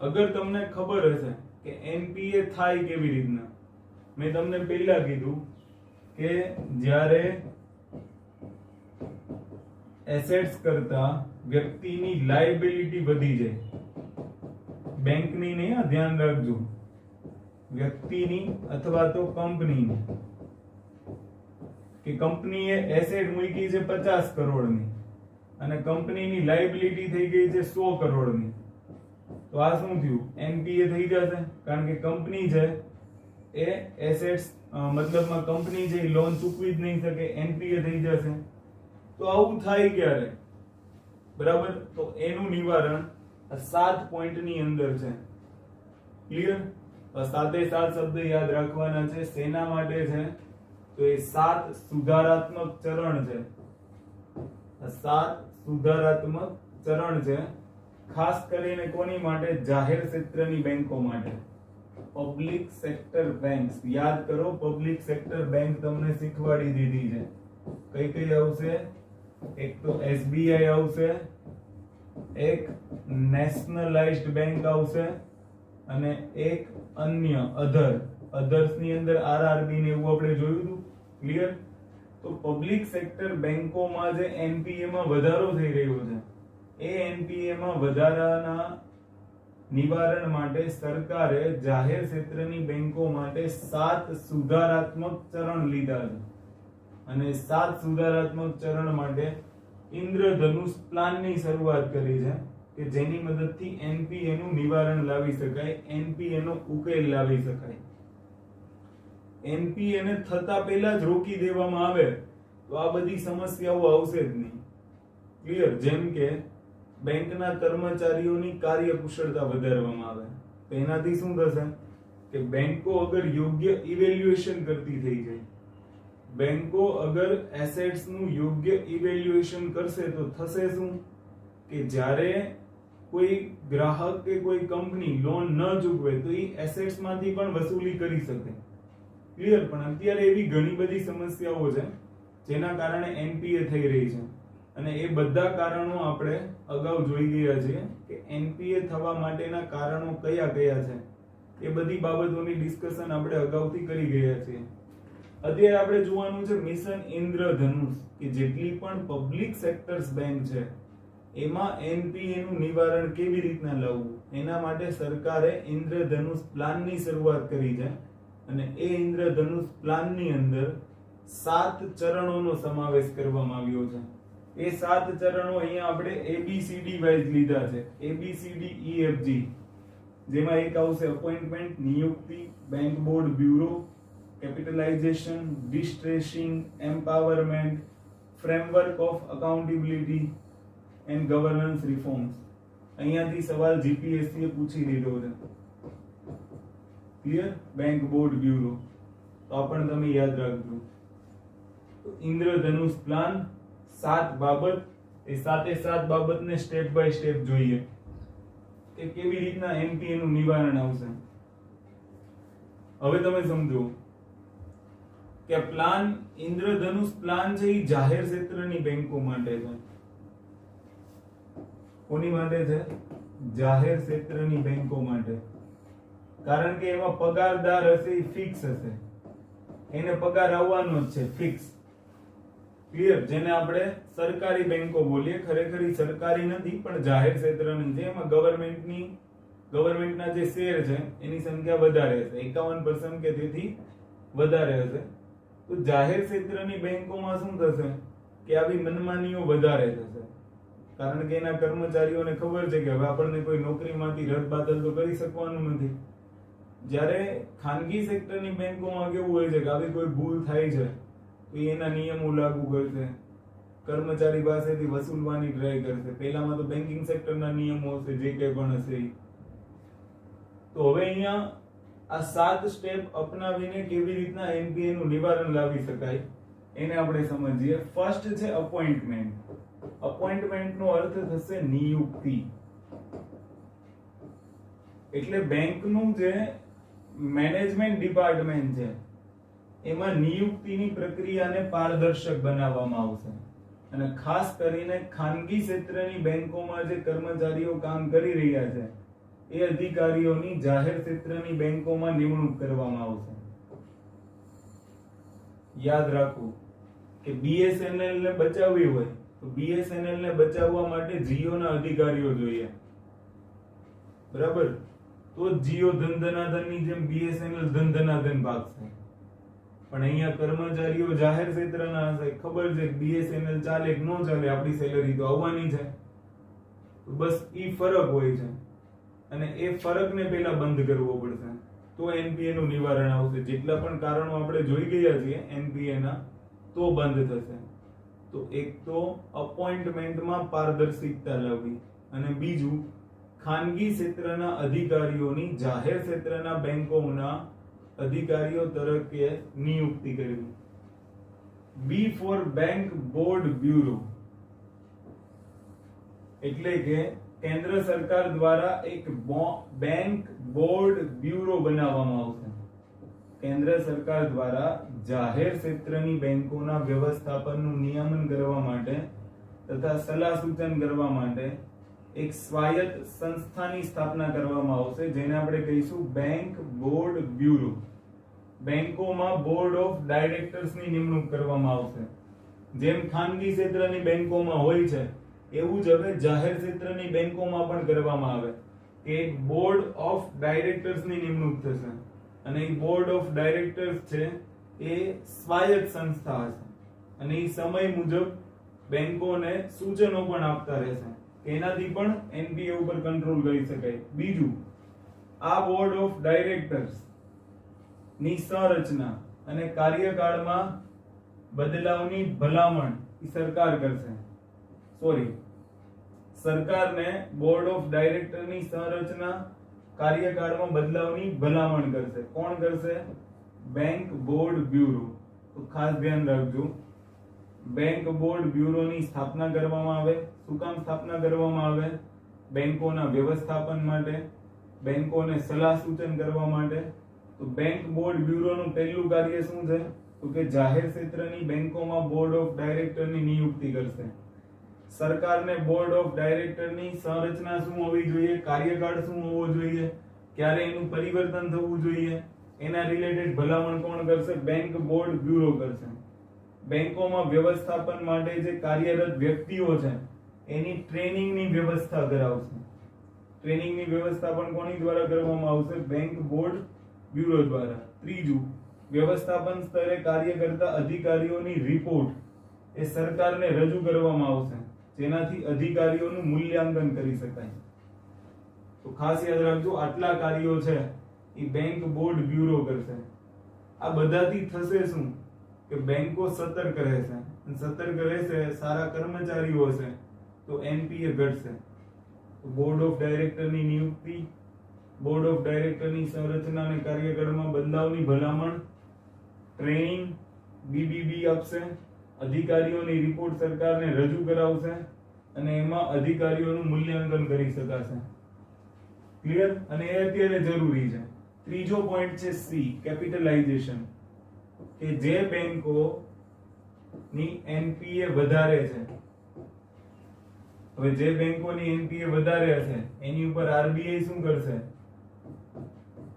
અગર તમને ખબર હશે કે એનપીએ થાય કેવી રીતના, મેં તમને પહેલા કીધું કે જ્યારે એસેટ્સ કરતા વ્યક્તિની લાયબિલિટી વધી જાય, બેંકની નહીં, ધ્યાન રાખજો, વ્યક્તિની અથવા તો કંપનીની, કે કંપનીએ એસેટ મૂકી છે 50 કરોડની અને કંપનીની લાયબિલિટી થઈ ગઈ છે 100 કરોડની, તો આ શું થયું? એનપીએ થઈ જશે. કારણ કે કંપની છે એ એસેટ્સ મતલબમાં કંપની છે લોન ચૂકવી જ નહીં શકે, એનપીએ થઈ જશે. તો આવું થાય ક્યારે? બરાબર, તો એનું નિવારણ 7 પોઈન્ટની અંદર છે. ક્લિયર? 7 શબ્દ યાદ રાખવાના છે. શેના માટે છે? તો એ 7 સુધારાત્મક ચરણ છે. 7 સુધારાત્મક ચરણ છે. ખાસ કરીને કોની માટે? જાહેર ક્ષેત્રની બેંકો માટે, પબ્લિક સેક્ટર બેંક્સ. યાદ કરો, પબ્લિક સેક્ટર બેંક તમને શીખવાડી દીધી છે. કઈ કઈ આવશે? એક તો એસબીઆઈ આવશે, એક નેશનલાઇઝ્ડ બેંક આવશે અને એક અન્ય અધર્સ ની અંદર આરઆરબી ને એવું આપણે જોયું હતું. ક્લિયર? તો પબ્લિક સેક્ટર બેંકોમાં જે એનપીએ માં વધારો થઈ રહ્યો છે એ એનપીએ માં વધારાના નિવારણ માટે સરકારે જાહેર ક્ષેત્રની બેંકો માટે 7 સુધારાત્મક ચરણ લીધા છે અને 7 સુધારાત્મક ચરણ માટે ઇન્દ્રધનુષ પ્લાનની શરૂઆત કરી છે કે જેની મદદથી એનપીએ નું નિવારણ લાવી શકાય, એનપીએ નો ઉકેલ લાવી શકાય. એનપીએ ને થતા પહેલા જ રોકી દેવામાં આવે તો આ બધી સમસ્યાઓ આવશે જ નહીં. ક્લિયર? જેમ કે બેંકના કર્મચારીઓની કાર્યકુશળતા વધારવામાં આવે તો એનાથી શું થશે કે બેંકો અગર યોગ્ય ઇવેલ્યુએશન કરતી થઈ જાય, બેંકો અગર એસેટ્સ નું યોગ્ય ઇવેલ્યુએશન કરશે તો થશે શું કે જ્યારે કોઈ ગ્રાહક કે કોઈ કંપની લોન ન ચૂકવે તો એ એસેટ્સ માંથી પણ વસૂલી કરી શકે. ક્લિયર? પણ અત્યારે એવી ઘણી બધી સમસ્યાઓ છે જેના કારણે એનપીએ થઈ રહી છે અને એ બધા કારણો આપણે અગાઉ જોઈ ગયા છીએ કે એનપીએ થવા માટેના કારણો કયા કયા છે. એ બધી બાબતોની ડિસ્કશન આપણે અગાઉથી કરી ગયા છીએ. અત્યારે આપણે જોવાનું છે મિશન ઇન્દ્રધનુષ, કે જેટલી પણ પબ્લિક સેક્ટર્સ બેંક છે એમાં એનપીએ નું નિવારણ કેવી રીતના લાવવું, એના માટે સરકારે ઇન્દ્રધનુષ પ્લાનની શરૂઆત કરી છે. અને એ ઇન્દ્રધનુષ પ્લાનની અંદર 7 ચરણોનો સમાવેશ કરવામાં આવ્યો છે. એ 7 ચરણો અહીંયા આપણે ABCD વાઇઝ લીધા છે, ABCDEFG, જેમાં એક આવશે અપોઇન્ટમેન્ટ, નિયુક્તિ, bank board bureau, capitalisation, distressing, empowerment, framework of accountability and governance reforms. અહીંયાથી સવાલ જીપીએસસી એ પૂછી લીધો છે. ક્લિયર? બેંક બોર્ડ બ્યુરો તો આ પણ તમે યાદ રાખજો. તો ઇન્દ્રધનુષ પ્લાન 7 બાબત, એ 7 બાબતને સ્ટેપ બાય સ્ટેપ જોઈએ કે કેવી રીતના એનપીએ નું નિવારણ આવશે. હવે તમે સમજો કે પ્લાન, ઇન્દ્રધનુષ પ્લાન છે એ જાહેર ક્ષેત્રની બેંકો માટે છે. કોની માટે છે? જાહેર ક્ષેત્રની બેંકો માટે. કારણ કે એમાં પગારદાર હશે એ ફિક્સ હશે, એને પગાર આવવાનો જ છે ફિક્સ. ક્લિયર? જેને આપણે સરકારી બેંકો બોલીએ, ખરેખર ઈ સરકારી નથી પણ જાહેર ક્ષેત્રની છે. એમાં ગવર્મેન્ટના જે શેર છે એની સંખ્યા વધારે હશે, 51% કે તેથી વધારે હશે. તો જાહેર ક્ષેત્રની બેંકોમાં શું થશે કે આવી મનમાનીઓ વધારે થશે. કારણ કે એના કર્મચારીઓને ખબર છે કે હવે આપણને કોઈ નોકરીમાંથી રદબાતલ તો કરી શકવાનું નથી. જ્યારે ખાનગી સેક્ટરની બેંકોમાં કેવું હોય છે કે આવી કોઈ ભૂલ થાય છે તો એના નિયમો લાગુ કરશે, કર્મચારી પાસેથી વસૂલવાની ટ્રાય કરશે. પહેલામાં તો બેન્કિંગ સેક્ટરના નિયમો હશે, જે કંઈ પણ હશે. તો હવે અહીંયા આ 7 સ્ટેપ અપનાવીને કેવી રીતના એનપીએ નું નિવારણ લાવી શકાય એને આપણે સમજીએ. ફર્સ્ટ છે અપોઇન્ટમેન્ટ. અપોઇન્ટમેન્ટ નો અર્થ થશે નિયુક્તિ. એટલે બેંકનું જે મેનેજમેન્ટ ડિપાર્ટમેન્ટ છે એમાં નિયુક્તિની પ્રક્રિયાને પારદર્શક બનાવવામાં આવશે. અને ખાસ કરીને ખાનગી ક્ષેત્રની બેંકોમાં જે કર્મચારીઓ કામ કરી રહ્યા છે એ અધિકારીઓની જાહેર ક્ષેત્રની બેંકોમાં નિમણૂક કરવામાં આવશે. યાદ રાખો કે બીએસએનએલ ને બચાવવી હોય તો બીએસએનએલ ને બચાવવા માટે જીઓ ના અધિકારીઓ જોઈએ, બરાબર? તો જીઓ ધનધનાધનની જેમ બીએસએનએલ ધનધનાધન ભાગશે. પણ અહીંયા કર્મચારીઓ જાહેર ક્ષેત્રના હશે, ખબર છે બીએસએનએલ ચાલે કે ન ચાલે, આપણી સેલરી તો આવવાની છે. તો બસ ઈ ફરક હોય છે અને એ ફરકને પહેલા બંધ કરવો પડશે તો એનપીએ નું નિવારણ આવશે. જેટલા પણ કારણો આપણે જોઈ ગયા છીએ એનપીએ ના, તો બંધ થશે. તો એક તો અપોઇન્ટમેન્ટમાં પારદર્શિકતા લાવવી, અને બીજું ખાનગી ક્ષેત્રના અધિકારીઓની જાહેર ક્ષેત્રના બેંકોના અધિકારીઓ તરીકે નિયુક્તિ કરવી. બી ફોર બેંક બોર્ડ બ્યુરો, એટલે કે કેન્દ્ર સરકાર દ્વારા એક બેંક બોર્ડ બ્યુરો બનાવવામાં આવશે. કેન્દ્ર સરકાર દ્વારા જાહેર ક્ષેત્રની બેંકોના વ્યવસ્થાપનનું નિયમન કરવા માટે તથા સલાહ સૂચન કરવા માટે એક સ્વાયત્ત સંસ્થાની સ્થાપના કરવામાં આવશે, જેને આપણે કહીશું બેંક બોર્ડ બ્યુરો. બેંકોમાં બોર્ડ ઓફ ડાયરેક્ટર્સની નિમણૂક કરવામાં આવશે. જેમ ખાનગી ક્ષેત્રની બેંકોમાં હોય છે એવું જ હવે જાહેર ક્ષેત્રની બેંકોમાં પણ કરવામાં આવે કે એક બોર્ડ ઓફ ડાયરેક્ટર્સની નિમણૂક થશે. અને એ બોર્ડ ઓફ ડાયરેક્ટર્સ છે એ સ્વાયત્ત સંસ્થા હશે અને એ સમય મુજબ બેંકોને સૂચનો પણ આપતા રહેશે. એનાથી પણ એનપીએ ઉપર કંટ્રોલ કરી શકાય. બીજું, આ બોર્ડ ઓફ ડાયરેક્ટર્સ ની સંરચના અને કાર્યકાળમાં બદલાવની ભલામણ સરકાર કરશે. સરકારને બોર્ડ ઓફ ડાયરેક્ટરની સંરચના, કાર્યકાળમાં બદલાવની ભલામણ કરશે. કોણ કરશે? Bank board bureau. તો ખાસ ધ્યાન રાખજો, બેંક બોર્ડ બ્યુરોની સ્થાપના કરવામાં આવે. શું કામ સ્થાપના કરવામાં આવે? બેંકોના વ્યવસ્થાપન માટે, બેંકોને સલાહ સૂચન કરવા માટે. તો બેંક બોર્ડ બ્યુરોનું પહેલું કાર્ય શું છે? તો કે જાહેર ક્ષેત્રની બેંકોમાં બોર્ડ ઓફ ડાયરેક્ટરની નિયુક્તિ કરશે. સરકારને બોર્ડ ઓફ ડાયરેક્ટરની સંરચના શું હોવી જોઈએ, કાર્યકાળ શું હોવો જોઈએ, ક્યારે એનું પરિવર્તન થવું જોઈએ, એના રિલેટેડ ભલામણ કોણ કરશે? બેંક બોર્ડ બ્યુરો કરશે. બેંકોમાં વ્યવસ્થાપન માટે જે કાર્યરત વ્યક્તિઓ છે એની ટ્રેનિંગની વ્યવસ્થા કરાવશે. ટ્રેનિંગની વ્યવસ્થા પણ કોની દ્વારા કરવામાં આવશે? બેંક બોર્ડ બ્યુરો દ્વારા. ત્રીજું, વ્યવસ્થાપન સ્તરે કાર્ય કરતા અધિકારીઓની રિપોર્ટ એ સરકારને રજૂ કરવામાં આવશે, જેનાથી અધિકારીઓનું મૂલ્યાંકન કરી શકાય. તો ખાસ યાદ રાખજો, આટલા કાર્યો છે એ બેંક બોર્ડ બ્યુરો કરશે. આ બધાથી થશે શું કે બેંકો સતર્ક રહેશે, અને સતર્ક રહેશે, સારા કર્મચારીઓ હશે તો એનપીએ ઘટશે. બોર્ડ ઓફ ડાયરેક્ટરની નિયુક્તિ, બોર્ડ ઓફ ડાયરેક્ટરની સંરચના અને કાર્યકાળમાં બદલાવની ભલામણ, ટ્રેનિંગ બીબીબી આપશે, અધિકારીઓની રિપોર્ટ સરકારને રજૂ કરાવશે અને એમાં અધિકારીઓનું મૂલ્યાંકન કરી શકાશે. ક્લિયર? અને એ અત્યારે જરૂરી છે. ત્રીજો પોઈન્ટ છે સી, કેપિટલાઇઝેશન, કે જે બેંકો ની એનપીએ વધારે છે, હવે જે બેંકોની એનપીએ વધારે હશે એની ઉપર આરબીઆઈ શું કરશે?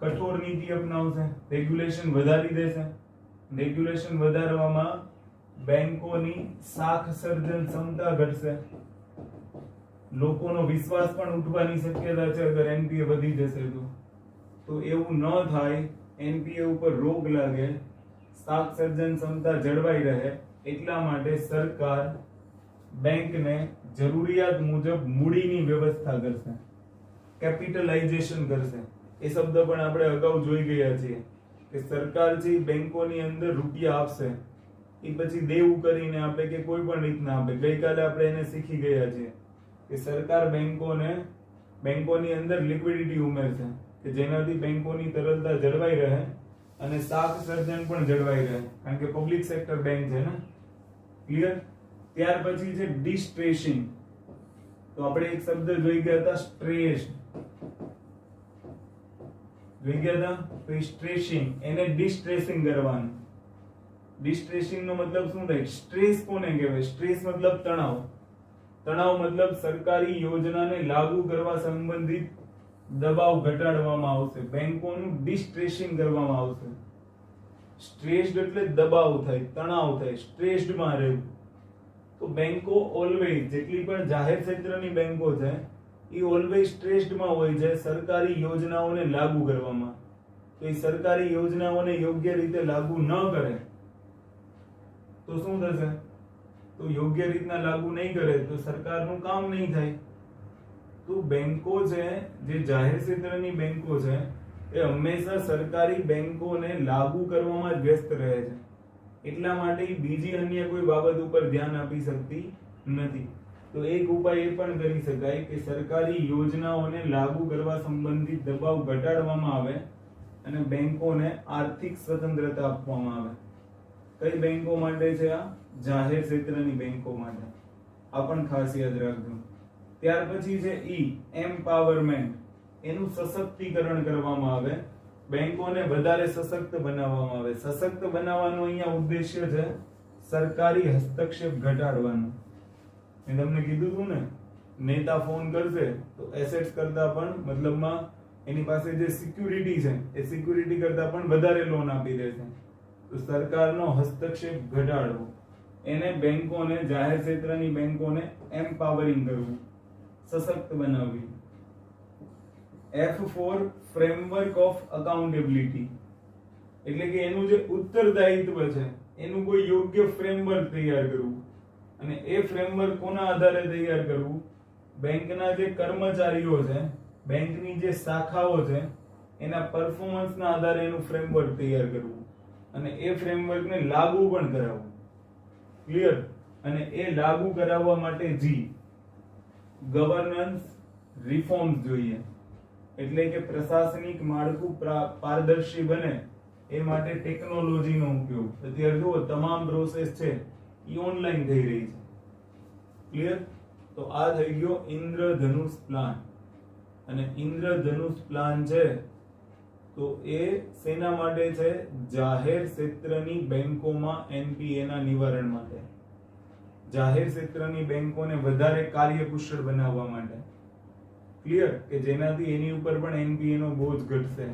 કઠોર નીતિ અપનાવશે, રેગ્યુલેશન વધારી દેશે. રેગ્યુલેશન વધારવામાં બેંકોની શાખ સર્જન ક્ષમતા ઘટશે, લોકોનો વિશ્વાસ પણ ઉઠવાની શક્યતા છે અગર એનપીએ વધી જશે તો એવું ન થાય, એનપીએ ઉપર રોગ લાગે, શાખ સર્જન ક્ષમતા જળવાઈ રહે, એટલા માટે સરકાર બેંકને જરૂરિયાત મુજબ મૂડીની વ્યવસ્થા કરશે, કેપિટલાઇઝેશન કરશે. એ શબ્દ પણ આપણે અગાઉ જોઈ ગયા છીએ કે સરકાર જે બેંકોની અંદર રૂપિયા આપશે એ પછી દેવું કરીને આપે કે કોઈ પણ રીતના આપે. ગઈકાલે આપણે એને શીખી ગયા છીએ કે સરકાર બેંકોની અંદર લિક્વિડિટી ઉમેરશે કે જેનાથી બેંકોની તરલતા જળવાઈ રહે અને શાખ સર્જન પણ જળવાઈ રહે, કારણ કે પબ્લિક સેક્ટર બેંક છે ને. ક્લિયર? ત્યાર પછી છે ડિસ્ટ્રેસિંગ. તો આપણે એક શબ્દ જોઈ ગયા હતા, સ્ટ્રેસ જોઈ ગયા હતા. તો સ્ટ્રેસિંગ, એને ડિસ્ટ્રેસિંગ કરવાનું. ડિસ્ટ્રેસિંગ નો મતલબ શું થાય? સ્ટ્રેસ કોને કહેવાય? સ્ટ્રેસ મતલબ તણાવ. તણાવ મતલબ સરકારી યોજનાને લાગુ કરવા સંબંધિત દબાવ ઘટાડવામાં આવશે, બેંકોનું ડિસ્ટ્રેસિંગ કરવામાં આવશે. સ્ટ્રેસ્ડ એટલે દબાવ થાય, તણાવ થાય, સ્ટ્રેસ્ડ માં રહેવું. તો બેંકો ઓલવેઝ, જેટલી પણ જાહેર ક્ષેત્રની બેંકો છે એ ઓલવેઝ સ્ટ્રેસ્ડ માં હોય છે સરકારી યોજનાઓને લાગુ કરવામાં. તો એ સરકારી યોજનાઓને યોગ્ય રીતે લાગુ ન કરે તો શું થશે? તો યોગ્ય રીતના લાગુ નહીં કરે તો સરકારનું કામ નહીં થાય. તો બેંકો છે, જે જાહેર ક્ષેત્રની બેંકો છે, એ હંમેશા સરકારી બેંકોને લાગુ કરવામાં જ વ્યસ્ત રહે છે. એટલા માટે બીજી અન્ય કોઈ બાબત ઉપર ધ્યાન આપી શકતી નથી. તો એક ઉપાય એ પણ કરી શકાય કે સરકારી યોજનાઓને લાગુ કરવા સંબંધિત દબાવ ઘટાડવામાં આવે અને બેંકોને આર્થિક સ્વતંત્રતા આપવામાં આવે. કઈ બેંકો માટે છે આ? જાહેર ક્ષેત્રની બેંકો માટે. આ પણ ખાસ યાદ રાખજો. ત્યાર પછી છે ઈ, એમ્પાવરમેન્ટ. એનું સશક્તિકરણ કરવામાં આવે, બેંકોને વધારે સશક્ત બનાવવામાં આવે. સશક્ત બનાવવાનો અહીંયા ઉદ્દેશ્ય છે સરકારી હસ્તક્ષેપ ઘટાડવાનો. મેં તમને કીધું હતું ને, નેતા ફોન કરશે તો એસેટ્સ કરતા પણ, મતલબમાં એની પાસે જે સિક્યુરિટી છે એ સિક્યુરિટી કરતા પણ વધારે લોન આપી દેશે. તો સરકારનો હસ્તક્ષેપ ઘટાડવો, એને બેંકોને, જાહેર ક્ષેત્રની બેંકોને એમ્પાવરિંગ કરવું, સશક્ત બનાવવી. F4 ફ્રેમવર્ક ઓફ અકાઉન્ટેબિલિટી, એટલે કે એનું જે ઉત્તરદાયિત્વ છે એનું કોઈ યોગ્ય ફ્રેમવર્ક તૈયાર કરવું. અને એ ફ્રેમવર્ક કોના આધારે તૈયાર કરવું? બેંકના જે કર્મચારીઓ છે, બેંકની જે શાખાઓ છે, એના પરફોર્મન્સના આધારે એનું ફ્રેમવર્ક તૈયાર કરવું અને એ ફ્રેમવર્કને લાગુ પણ કરાવવું. ક્લિયર? અને એ લાગુ કરાવવા માટે ગવર્નન્સ રિફોર્મ્સ જોઈએ, એટલે કે પ્રશાસનિક માળખું પારદર્શી બને એ માટે ટેકનોલોજીનો ઉપયોગ. અત્યારે જુઓ, તમામ પ્રોસેસ છે એ ઓનલાઈન થઈ રહી છે. ક્લિયર? તો આ થઈ ગયો ઇન્દ્રધનુષ પ્લાન. અને ઇન્દ્રધનુષ પ્લાન છે તો એ શેના માટે છે? જાહેર ક્ષેત્રની બેંકોમાં એનપીએ ના નિવારણ માટે, જાહેર ક્ષેત્રની બેંકોને વધારે કાર્યકુશળ બનાવવા માટે. ક્લિયર, કે જેનાથી એની ઉપર પણ એનપીએ નો બોજ ઘટશે,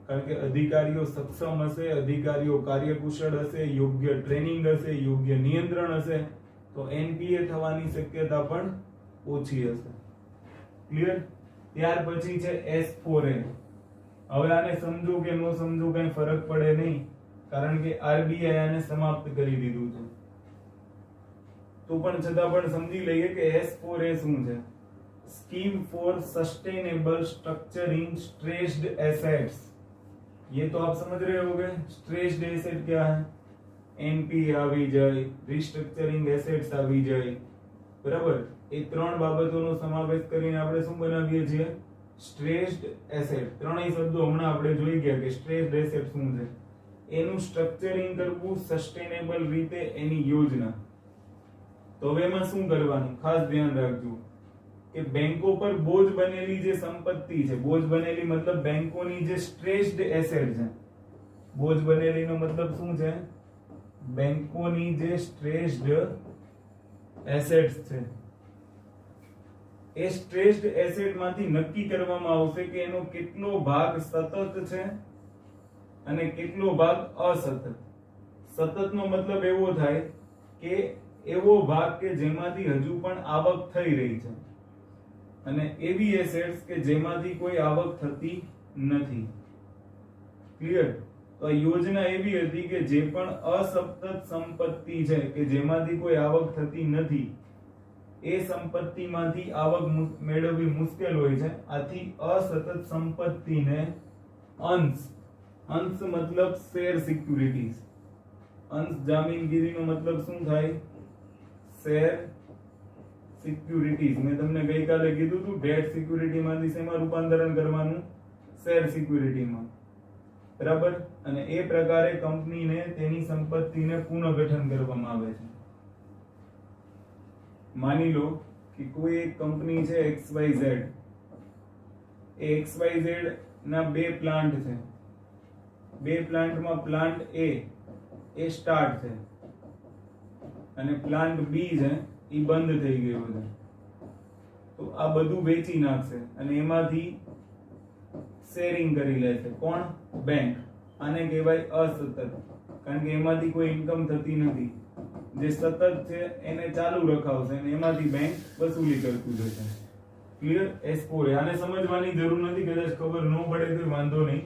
કારણ કે અધિકારીઓ સક્ષમ હશે, અધિકારીઓ કાર્યકુશળ હશે, યોગ્ય ટ્રેનિંગ હશે, યોગ્ય નિયંત્રણ હશે, તો એનપીએ થવાની શક્યતા પણ ઓછી હશે. ક્લિયર. ત્યાર પછી છે S4A. હવે આને સમજો કે ન સમજો કઈ ફરક પડે નહીં, કારણ કે આરબીઆઈ આને સમાપ્ત કરી દીધું છે. તો પણ છતાં પણ સમજી લઈએ કે S4A શું છે. Scheme for sustainable structuring stressed assets. ये तो आप समझ रहे होंगे. स्ट्रेस्ड एसेट क्या है? एनपीए આવી જાય, રિસ્ટ્રક્ચરિંગ એસેટ્સ આવી જાય, બરાબર. એ ત્રણ બાબતોનો સમાવેશ કરીને આપણે શું બનાવીએ છીએ? Stressed asset. ત્રણેય શબ્દો હમણાં આપણે જોઈ ગયા કે સ્ટ્રેસ્ડ એસેટ શું છે. એનું સ્ટ્રક્ચરિંગ કરવું સસ્ટેનેબલ રીતે, એની યોજના. તો હવે એમાં શું કરવાનું ખાસ ધ્યાન રાખજો કે બેંકો પર બોજ બનેલી જે સંપત્તિ છે, બોજ બનેલી મતલબ બેંકોની જે સ્ટ્રેસ્ડ એસેટ છે. બોજ બનેલીનો મતલબ શું છે? બેંકોની જે સ્ટ્રેસ્ડ એસેટ્સ છે, એ સ્ટ્રેસ્ડ એસેટ માંથી નક્કી કરવામાં આવશે કે એનો કેટલો ભાગ સતત છે અને કેટલો ભાગ અસતત. સતતનો મતલબ એવો થાય કે એવો ભાગ કે જેમાંથી હજુ પણ આવક થઈ રહી છે, અને એવી એસેટ્સ કે જેમાંથી કોઈ આવક થતી નથી. ક્લિયર. તો આ યોજના એવી હતી કે જે પણ અસતત સંપત્તિ છે કે જેમાંથી કોઈ આવક થતી નથી, એ સંપત્તિમાંથી આવક મેળવવી મુશ્કેલ હોય છે. આથી અસતત સંપત્તિને અંશ મતલબ શેર સિક્યુરિટીઝ. અંશ જામીનગીરીનો મતલબ શું થાય? Share securities. મેં તમને ગઈકાલે કીધું હતું ડેટ સિક્યુરિટીમાંથી શેમાં રૂપાંતરણ કરવાનું? શેર સિક્યુરિટીમાં, બરાબર. અને એ પ્રકારે કંપનીને તેની સંપત્તિને પુનઃગઠન કરવામાં આવે છે. માની લો કે કોઈ એક કંપની છે XYZ. એ XYZ ના બે પ્લાન્ટ છે. બે પ્લાન્ટમાં પ્લાન્ટ A એ સ્ટાર્ટ છે અને પ્લાન્ટ B છે એ બંધ થઈ ગયો છે. તો આ બધું વેચી નાખશે અને એમાંથી શેરિંગ કરી લેશે. કોણ? બેંક. આને કહેવાય અસતત, કારણ કે એમાંથી કોઈ ઇન્કમ થતી નથી. જે સતત છે એને ચાલુ રખાવશે અને એમાંથી બેંક વસૂલી કરતું જશે. ક્લિયર. S4A. આને સમજવાની જરૂર નથી, કદાચ ખબર ન પડે તો વાંધો નહીં,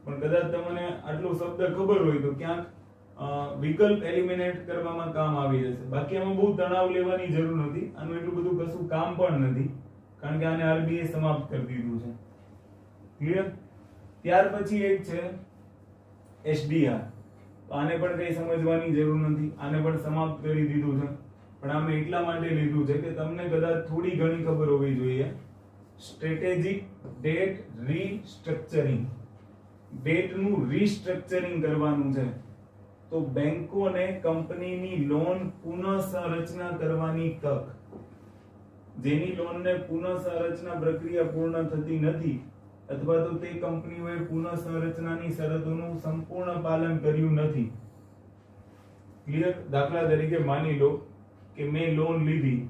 પણ કદાચ તમને આટલો શબ્દ ખબર હોય તો ક્યાંક વિકલ્પ એલિમિનેટ કરવામાં કામ આવી જશે. બાકી આમાં બહુ તણાવ લેવાની જરૂર નથી. આનું એટલું બધું કશું કામ પણ નથી, કારણ કે આને આરબીઆઈ સમાપ્ત કરી દીધું છે. ક્લિયર. ત્યાર પછી એક છે SDR. તો આને પણ કઈ સમજવાની જરૂર નથી, આને પણ સમાપ્ત કરી દીધું છે. પણ આમે એટલા માટે લીધું છે કે તમને કદાચ થોડી ઘણી ખબર હોવી જોઈએ. Strategic date રીસ્ટ્રક્ચરિંગ. ડેટનું રીસ્ટ્રક્ચરિંગ કરવાનું છે. તો બેંકોને કંપનીની લોન પુનઃસંરચના કરવાની તક, જેની લોનને પુનઃસંરચના પ્રક્રિયા પૂર્ણ થતી નથી અથવા તો તે કંપનીઓએ પુનઃસંરચનાની શરતોનું સંપૂર્ણ પાલન કર્યું નથી. ક્લિયર. દાખલા તરીકે માની લો કે મેં લોન લીધી,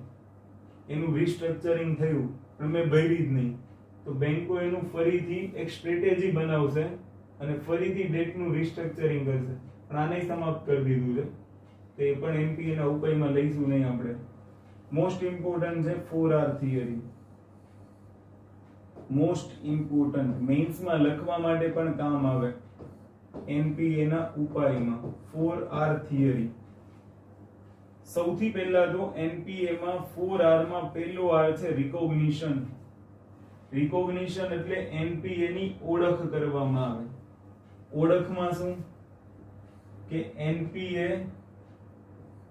એનું રીસ્ટ્રક્ચરિંગ થયું પણ મેં ભરી જ નહીં, તો બેંકો એનું ફરીથી એક સ્ટ્રેટેજી બનાવશે અને ફરીથી ડેટનું રીસ્ટ્રક્ચરિંગ કરશે. પણ આને સમાપ્ત કરી દીધું છે. તે પણ એનપીએ ના ઉપાયમાં લઈશું નહીં આપણે. મોસ્ટ ઇમ્પોર્ટન્ટ છે 4R થિયરી. મોસ્ટ ઇમ્પોર્ટન્ટ, મેઇન્સમાં લખવા માટે પણ કામ આવે. એનપીએ ના ઉપાયમાં 4R થિયરી. સૌથી પહેલા તો એનપીએ માં 4R માં પહેલો R છે રિકોગ્નિશન. રિકોગ્નિશન એટલે એનપીએ ની ઓળખ કરવામાં આવે. ઓળખમાં શું કે એનપીએ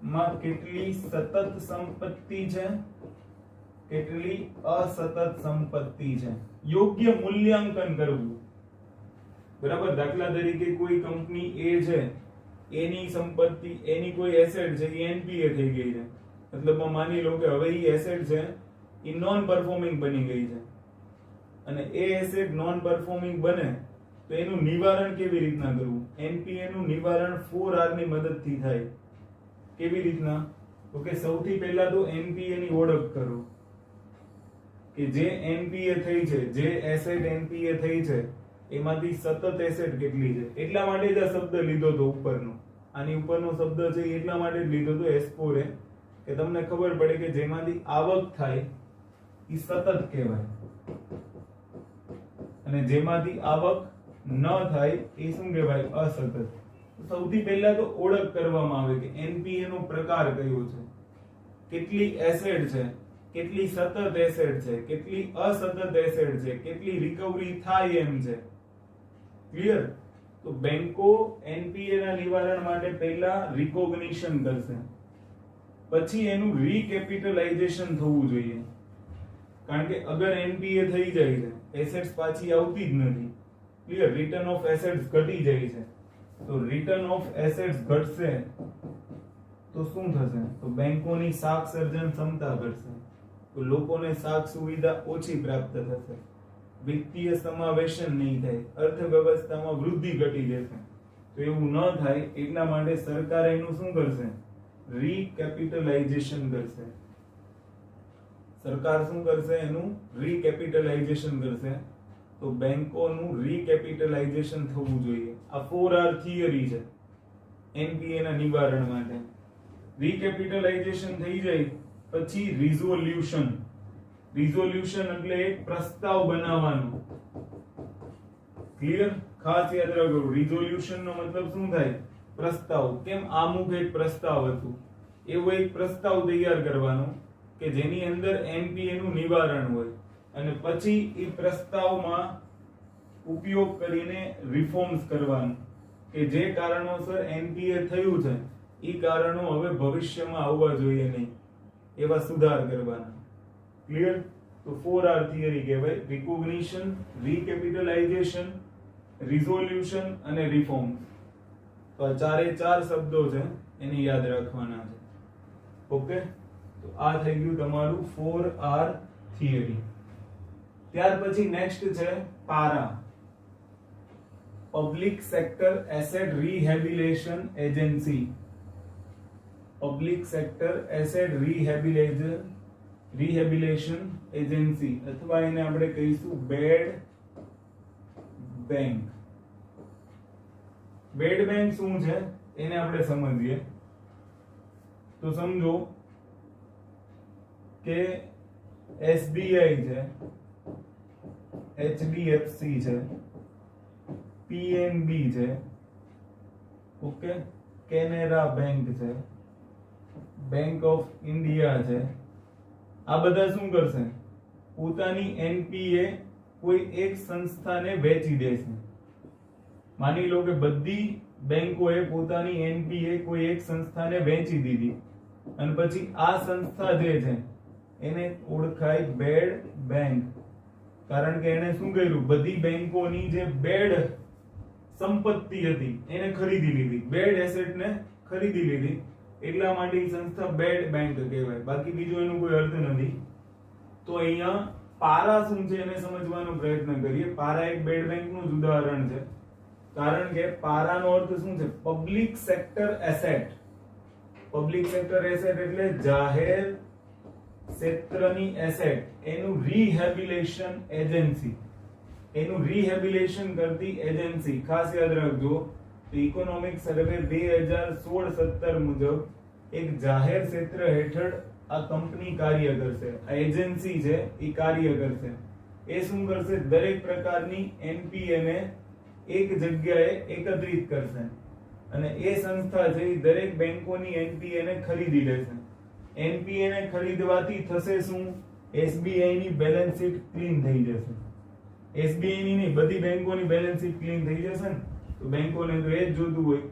માં કેટલી સતત સંપત્તિ છે, કેટલી અસતત સંપત્તિ છે, યોગ્ય મૂલ્યાંકન કરવું. બરાબર. દાખલા તરીકે કોઈ કંપની A છે, એની સંપત્તિ, એની કોઈ એસેટ છે એ એનપીએ થઈ ગઈ છે, મતલબ માની લો કે હવે એ એસેટ છે એ નોન પરફોર્મિંગ બની ગઈ છે, અને એ એસેટ નોન પરફોર્મિંગ બને તો એનું નિવારણ કેવી રીતના કરવું? એનપીએ નું નિવારણ 4R ની મદદથી થાય. કેવી રીતના? તો કે સૌથી પહેલા તો એનપીએ ની ઓળખ કરો કે જે એનપીએ થઈ છે, જે એસેટ એનપીએ થઈ છે એમાંથી સતત એસેટ કેટલી છે. એટલા માટે જ આ શબ્દ લીધો તો ઉપરનો, આની ઉપરનો શબ્દ છે એટલા માટે જ લીધો તો S4 કે તમને ખબર પડે કે જેમાંથી આવક થાય એ સતત કહેવાય અને જેમાંથી આવક ન થાય એ શું કહેવાય? અસતત. સૌથી પહેલા તો ઓળખ કરવામાં આવે કે એનપીએ નો પ્રકાર કયો છે, કેટલી એસેટ છે, કેટલી સતત એસેટ છે, કેટલી અસતત એસેટ છે, કેટલી રિકવરી થાય એમ છે. ક્લિયર? તો બેંકો એનપીએ ના નિવારણ માટે પહેલા રિકોગ્નિશન કરશે, પછી એનું રીકેપિટલાઇઝેશન થવું જોઈએ. કારણ કે અગર એનપીએ થઈ જાય છે, એસેટ્સ પાછી આવતી જ નથી. ક્લિયર? રિટર્ન ઓફ એસેટ્સ ઘટી જાય છે. તો રિટર્ન ઓફ એસેટ્સ ઘટશે તો શું થશે? તો બેંકોની શાખ સર્જન ક્ષમતા ઘટશે, તો લોકોને શાખ સુવિધા ઓછી પ્રાપ્ત થશે, વિત્તીય સમાવેશન નહીં થાય, અર્થવ્યવસ્થામાં વૃદ્ધિ ઘટી જશે. તો એવું ન થાય એટલા માટે સરકાર એનું શું કરશે? રીકેપિટલાઇઝેશન કરશે. સરકાર શું કરશે? એનું રીકેપિટલાઇઝેશન કરશે. તો બેંકોનું રીકેપિટલાઇઝેશન થવું જોઈએ. આ 4R થિયરી છે એનપીએ ના નિવારણ માટે. રીકેપિટલાઇઝેશન થઈ જાય પછી રિઝોલ્યુશન. રિઝોલ્યુશન એટલે એક પ્રસ્તાવ બનાવવાનો. ક્લિયર? ખાસ યાદ રાખો, રિઝોલ્યુશન નો મતલબ શું થાય? પ્રસ્તાવ. કેમ? આમુખ એક પ્રસ્તાવ હતું, એવો એક પ્રસ્તાવ તૈયાર કરવાનો કે જેની અંદર એનપીએ નું નિવારણ હોય અને પછી એ પ્રસ્તાવમાં ઉપયોગ કરીને રિફોર્મ્સ કરવાનું કે જે કારણોસર એનપીએ થયું છે એ કારણો હવે ભવિષ્યમાં આવવા જોઈએ નહીં, એવા સુધાર કરવાના. ક્લિયર? તો 4R થિયરી કહેવાય. રિકોગ્નિશન, રીકેપિટલાઇઝેશન, રિઝોલ્યુશન અને રિફોર્મ. તો આ ચારે ચાર શબ્દો છે, એને યાદ રાખવાના છે. ઓકે? તો આ થઈ ગયું તમારું 4R થિયરી. ત્યાર પછી નેક્સ્ટ છે PARA, public sector asset rehabilitation agency. Public sector asset rehabilitation agency અથવા એને આપણે કહીશું બેડ બેંક. બેડ બેંક શું છે એને આપણે સમજીએ. તો સમજો કે એસબીઆઈ છે, એચડીએફસી છે, પીએનબી છે, ઓકે, કેનેરા બેંક છે, બેંક ઓફ ઇન્ડિયા છે. આ બધા શું કરશે? પોતાની એનપીએ કોઈ એક સંસ્થાને વેચી દેશે. માની લો કે બધી બેંકોએ પોતાની એનપીએ કોઈ એક સંસ્થાને વેચી દીધી અને પછી આ સંસ્થા જે છે એને ઓળખાય બેડ બેંક. કારણ કે એને શું કર્યું? બધી બેંકોની જે બેડ સંપત્તિ હતી એને ખરીદી લીધી, બેડ એસેટ ને ખરીદી લીધી. એટલા માટે સંસ્થા બેડ બેંક કહેવાય, બાકી બીજો એનો કોઈ અર્થ નથી. તો અહીંયા પારા શું છે એને સમજવાનો પ્રયત્ન કરીએ. પારા એક બેડ બેંક નું જ ઉદાહરણ છે, કારણ કે પારાનો અર્થ શું છે? Public sector asset. Public sector asset એટલે જાહેર ક્ષેત્રની એસેટ, એનું રિહેબિલિટેશન એજન્સી, એનું રિહેબિલિટેશન કરતી એજન્સી. ખાસ યાદ રાખજો, ઇકોનોમિક સર્વે 2016-17 મુજબ એક જાહેર ક્ષેત્ર હેઠળ આ કંપની કાર્ય કરશે, આ એજન્સી છે એ કાર્ય કરશે. એ શું કરશે? દરેક પ્રકારની એનપીએ ને એક જગ્યાએ એકત્રિત કરશે અને એ સંસ્થા છે દરેક બેંકોની એનપીએ ને ખરીદી લેશે. એનપીએ ને ખરીદવાથી થશે શું? એસબીઆઈ ની બેલેન્સ શીટ ક્લીન થઈ જશે. એસબીઆઈ ની નહીં, બધી બેંકોની બેલેન્સ શીટ ક્લીન થઈ જશે ને, તો બેંકોને તો એ જ જોતું હોય.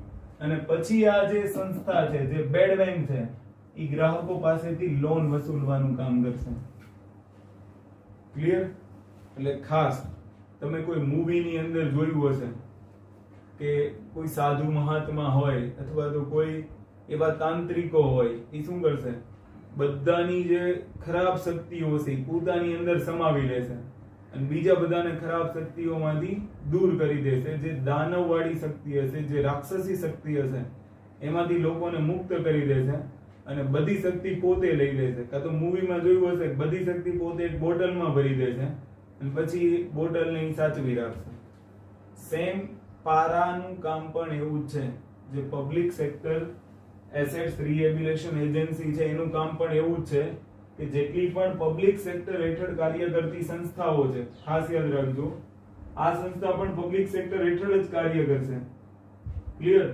અને પછી આ જે સંસ્થા છે, જે બેડ બેંક છે, એ ગ્રાહકો પાસેથી લોન વસૂલવાનું કામ કરશે. ક્લિયર? એટલે ખાસ તમે કોઈ મૂવીની અંદર જોયું હશે કે કોઈ સાધુ મહાત્મા હોય અથવા તો કોઈ એવા તાંત્રિકો હોય, એ શું કરશે? બધાની જે ખરાબ શક્તિઓ છે પોતાની અંદર સમાવી લેશે અને બીજા બધાને ખરાબ શક્તિઓમાંથી દૂર કરી દેશે. જે દાનવવાળી શક્તિ હશે, જે રાક્ષસી શક્તિ હશે, એમાંથી લોકોને મુક્ત કરી દેશે અને બધી શક્તિ પોતે લઈ લે છે. કાં તો મૂવીમાં જોયું હશે બધી શક્તિ પોતે એક બોટલમાં ભરી દે છે અને પછી બોટલને સાચવી રાખશે. સેમ પારાનું કામ પણ એવું જ છે. જે public sector assets rehabilitation agency છે એનું કામ પણ એવું જ છે કે જેટલી પણ પબ્લિક સેક્ટર હેઠળ કાર્ય કરતી સંસ્થાઓ છે, ખાસ યાદ રાખજો આ સંસ્થા પણ પબ્લિક સેક્ટર હેઠળ જ કાર્ય કરશે. ક્લિયર?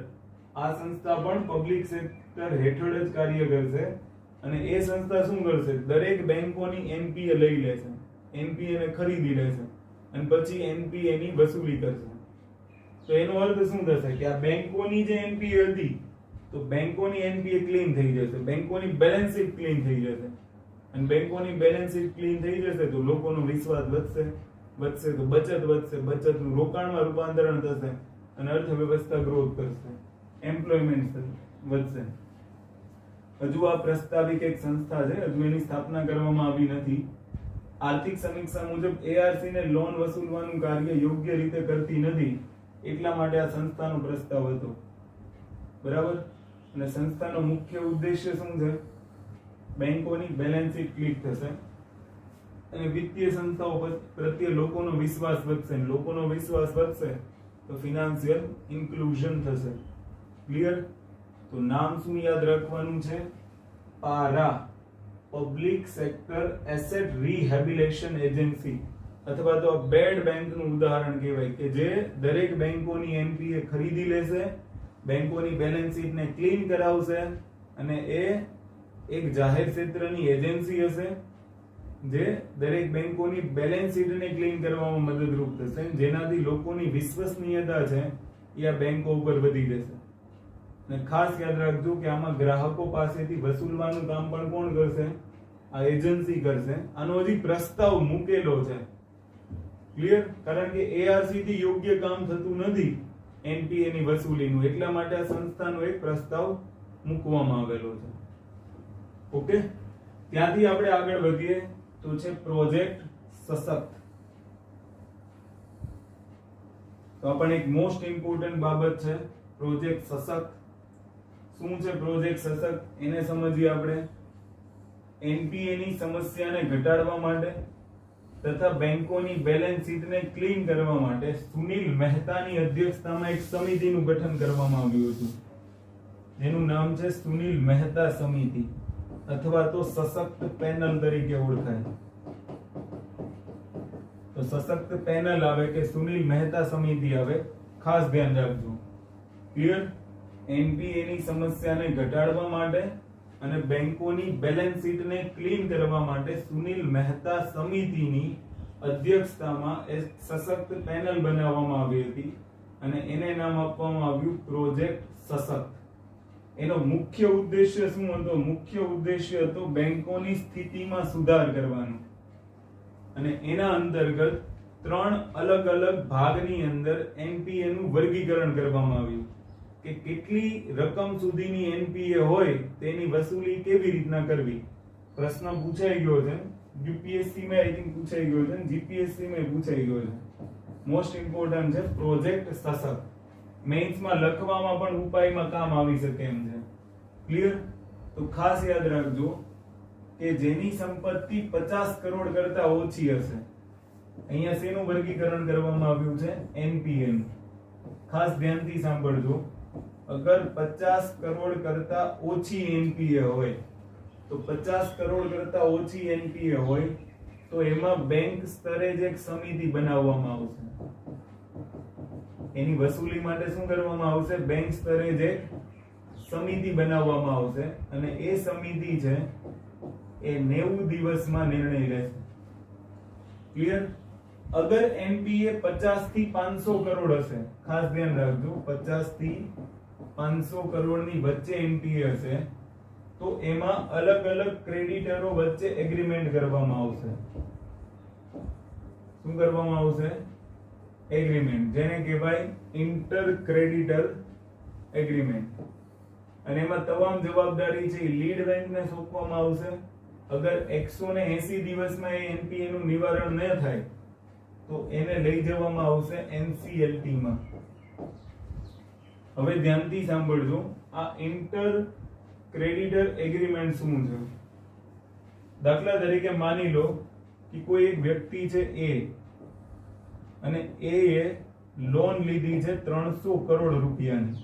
આ સંસ્થા પણ પબ્લિક સેક્ટર હેઠળ જ કાર્ય કરશે અને એ સંસ્થા શું કરશે? દરેક બેંકોની એનપીએ લઈ લેશે, એનપીએ ને ખરીદી લેશે અને પછી એનપીએ ની વસૂલી કરશે. તો એનો અર્થ શું થશે કે આ બેંકોની જે એનપીએ હતી તો બેંકોની એનપીએ ક્લીન થઈ જશે, બેંકોની બેલેન્સ શીટ ક્લીન થઈ જશે અને બેંકોની બેલેન્સ શીટ ક્લીન થઈ જશે તો લોકોનો વિશ્વાસ વધશે, વધશે તો બચત વધશે, બચતનું રોકાણમાં રૂપાંતરણ થશે અને અર્થવ્યવસ્થા ગ્રોથ કરશે, એમ્પ્લોયમેન્ટ વધશે. હજુ આ પ્રસ્તાવિક એક સંસ્થા છે, હજુ એની સ્થાપના કરવામાં આવી નથી. આર્થિક સમીક્ષા મુજબ એઆરસી ને લોન વસૂલવાનું કાર્ય યોગ્ય રીતે કરતી નથી, એટલા માટે આ સંસ્થાનો પ્રસ્તાવ હતો. બરાબર? અને સંસ્થાનો મુખ્ય ઉદ્દેશ્ય શું છે? બેંકોની બેલેન્સ શીટ ક્લીન થશે અને વિત્તીય સંસ્થાઓ પ્રત્યે લોકોનો વિશ્વાસ વધશે, લોકોનો વિશ્વાસ વધશે તો ફિનાન્શિયલ ઇન્ક્લુઝન થશે. ક્લિયર? તો નામ શું યાદ રાખવાનું છે? PARA, public sector asset rehabilitation agency, અથવા તો બેડ બેંકનું ઉદાહરણ કહેવાય કે જે દરેક બેંકોની એનપીએ ખરીદી લેશે, બેંકોની બેલેન્સ શીટને ક્લીન કરાવશે અને એ એક જાહેર ક્ષેત્રની એજન્સી હશે જે દરેક બેંકોની બેલેન્સ શીટને ક્લીન કરવામાં મદદરૂપ થશે, જેનાથી લોકોની વિશ્વસનીયતા છે એ આ બેંકો ઉપર વધી જશે. અને ખાસ યાદ રાખજો કે આમાં ગ્રાહકો પાસેથી વસૂલવાનું કામ પણ કોણ કરશે? આ એજન્સી કરશે. આનો હજી પ્રસ્તાવ મૂકેલો છે. ક્લિયર? કારણ કે એઆરસી થી યોગ્ય કામ થતું નથી એનપીએ ની વસૂલીનું, એટલા માટે આ સંસ્થાનો એક પ્રસ્તાવ મૂકવામાં આવેલો છે. ઓકે, ત્યાંથી આપણે આગળ વધીએ તો છે પ્રોજેક્ટ સશક્ત. તો આ પણ એક મોસ્ટ ઇમ્પોર્ટન્ટ બાબત છે, પ્રોજેક્ટ સશક્ત. શું છે પ્રોજેક્ટ સશક્ત? એને સમજીએ આપણે. એનપીએ ની સમસ્યાને ઘટાડવા માટે તથા બેંકોની બેલેન્સ શીટને ક્લીન કરવા માટે સુનિલ મહેતાની અધ્યક્ષતામાં એક સમિતિનું ગઠન કરવામાં આવ્યું હતું, જેનું નામ છે સુનિલ મહેતા સમિતિ અથવા તો સશક્ત પેનલ તરીકે ઓળખાય. તો સશક્ત પેનલ આવે કે સુનિલ મહેતા સમિતિ આવે, ખાસ ધ્યાન રાખજો. ક્લિયર? એનપીએ ની સમસ્યાને ઘટાડવા માટે અને બેંકોની બેલેન્સ શીટને ક્લીન કરવા માટે સુનિલ મહેતા સમિતિની અધ્યક્ષતામાં એક સશક્ત પેનલ બનાવવામાં આવી હતી અને એને નામ આપવામાં આવ્યું પ્રોજેક્ટ સશક્ત. એનો મુખ્ય ઉદ્દેશ્ય શું હતો? મુખ્ય ઉદ્દેશ્ય હતો બેંકોની સ્થિતિમાં સુધાર કરવાનો અને એના અંતર્ગત 3 અલગ અલગ ભાગની અંદર એનપીએ નું વર્ગીકરણ કરવામાં આવ્યું કે કેટલી રકમ સુધીની એનપીએ હોય તેની વસૂલી કેવી રીતના કરવી. પ્રશ્ન પૂછાઈ ગયો છે, યુપીએસસી માં આઈ થિંક પૂછાઈ ગયો છે, જીપીએસસી માં પૂછાઈ ગયો છે. મોસ્ટ ઇમ્પોર્ટન્ટ છે પ્રોજેક્ટ સશક્ત. મેઇન્સ માં લખવામાં પણ ઉપાયમાં કામ આવી શકે એમ છે. ક્લિયર? તો ખાસ યાદ રાખજો કે જેની સંપત્તિ 50 કરોડ કરતા ઓછી હશે, અહીંયા શેનું વર્ગીકરણ કરવામાં આવ્યું છે? એનપીએ નું. ખાસ ધ્યાનથી સાંભળજો. અગર 50 કરોડ કરતા ઓછી એનપીએ હોય તો 50 કરોડ કરતા ઓછી એનપીએ હોય તો એમાં બેંક સ્તરે જ એક સમિતિ બનાવવામાં આવશે. એની વસૂલી માટે શું કરવામાં આવશે? બેંક સ્તરે જ એક સમિતિ બનાવવામાં આવશે અને એ સમિતિ છે એ 90 દિવસમાં નિર્ણય લેશે. ક્લિયર? અગર એનપીએ 50 થી 500 કરોડ હશે, ખાસ ધ્યાન રાખજો, 50 થી 500 કરોડની વચ્ચે એનપીએ હશે તો એમાં અલગ અલગ ક્રેડિટરો વચ્ચે એગ્રીમેન્ટ કરવામાં આવશે. શું કરવામાં આવશે? એગ્રીમેન્ટ, જેને કહેવાય ઇન્ટર ક્રેડિટર એગ્રીમેન્ટ. અને એમાં તમામ જવાબદારી છે લીડ બેંકને સોંપવામાં આવશે. અગર 180 દિવસમાં એ એનપીએ નું નિવારણ ન થાય તો એને લઈ જવામાં આવશે એનસીએલટી માં. હવે ધ્યાનથી સાંભળજો, આ ઇન્ટર ક્રેડિટર એગ્રીમેન્ટ શું છે? દાખલા તરીકે માની લો કે કોઈ એક વ્યક્તિ છે એ, અને એ લોન લીધી છે 300 કરોડ રૂપિયાની,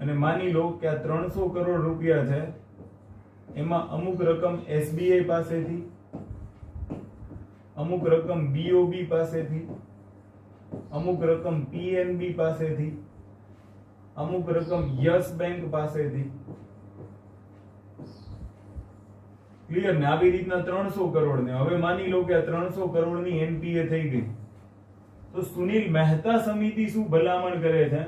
અને માની લો કે આ 300 કરોડ રૂપિયા છે એમાં અમુક રકમ SBI પાસેથી, અમુક રકમ BOB પાસેથી, અમુક રકમ PNB પાસેથી, અમુક રકમ યસ બેંક પાસેથી. ક્લિયર ને? આવી રીતના 300 કરોડ ને હવે માની લો કે આ 300 કરોડની NPA થઈ ગઈ, તો સુનિલ મહેતા સમિતિ શું ભલામણ કરે છે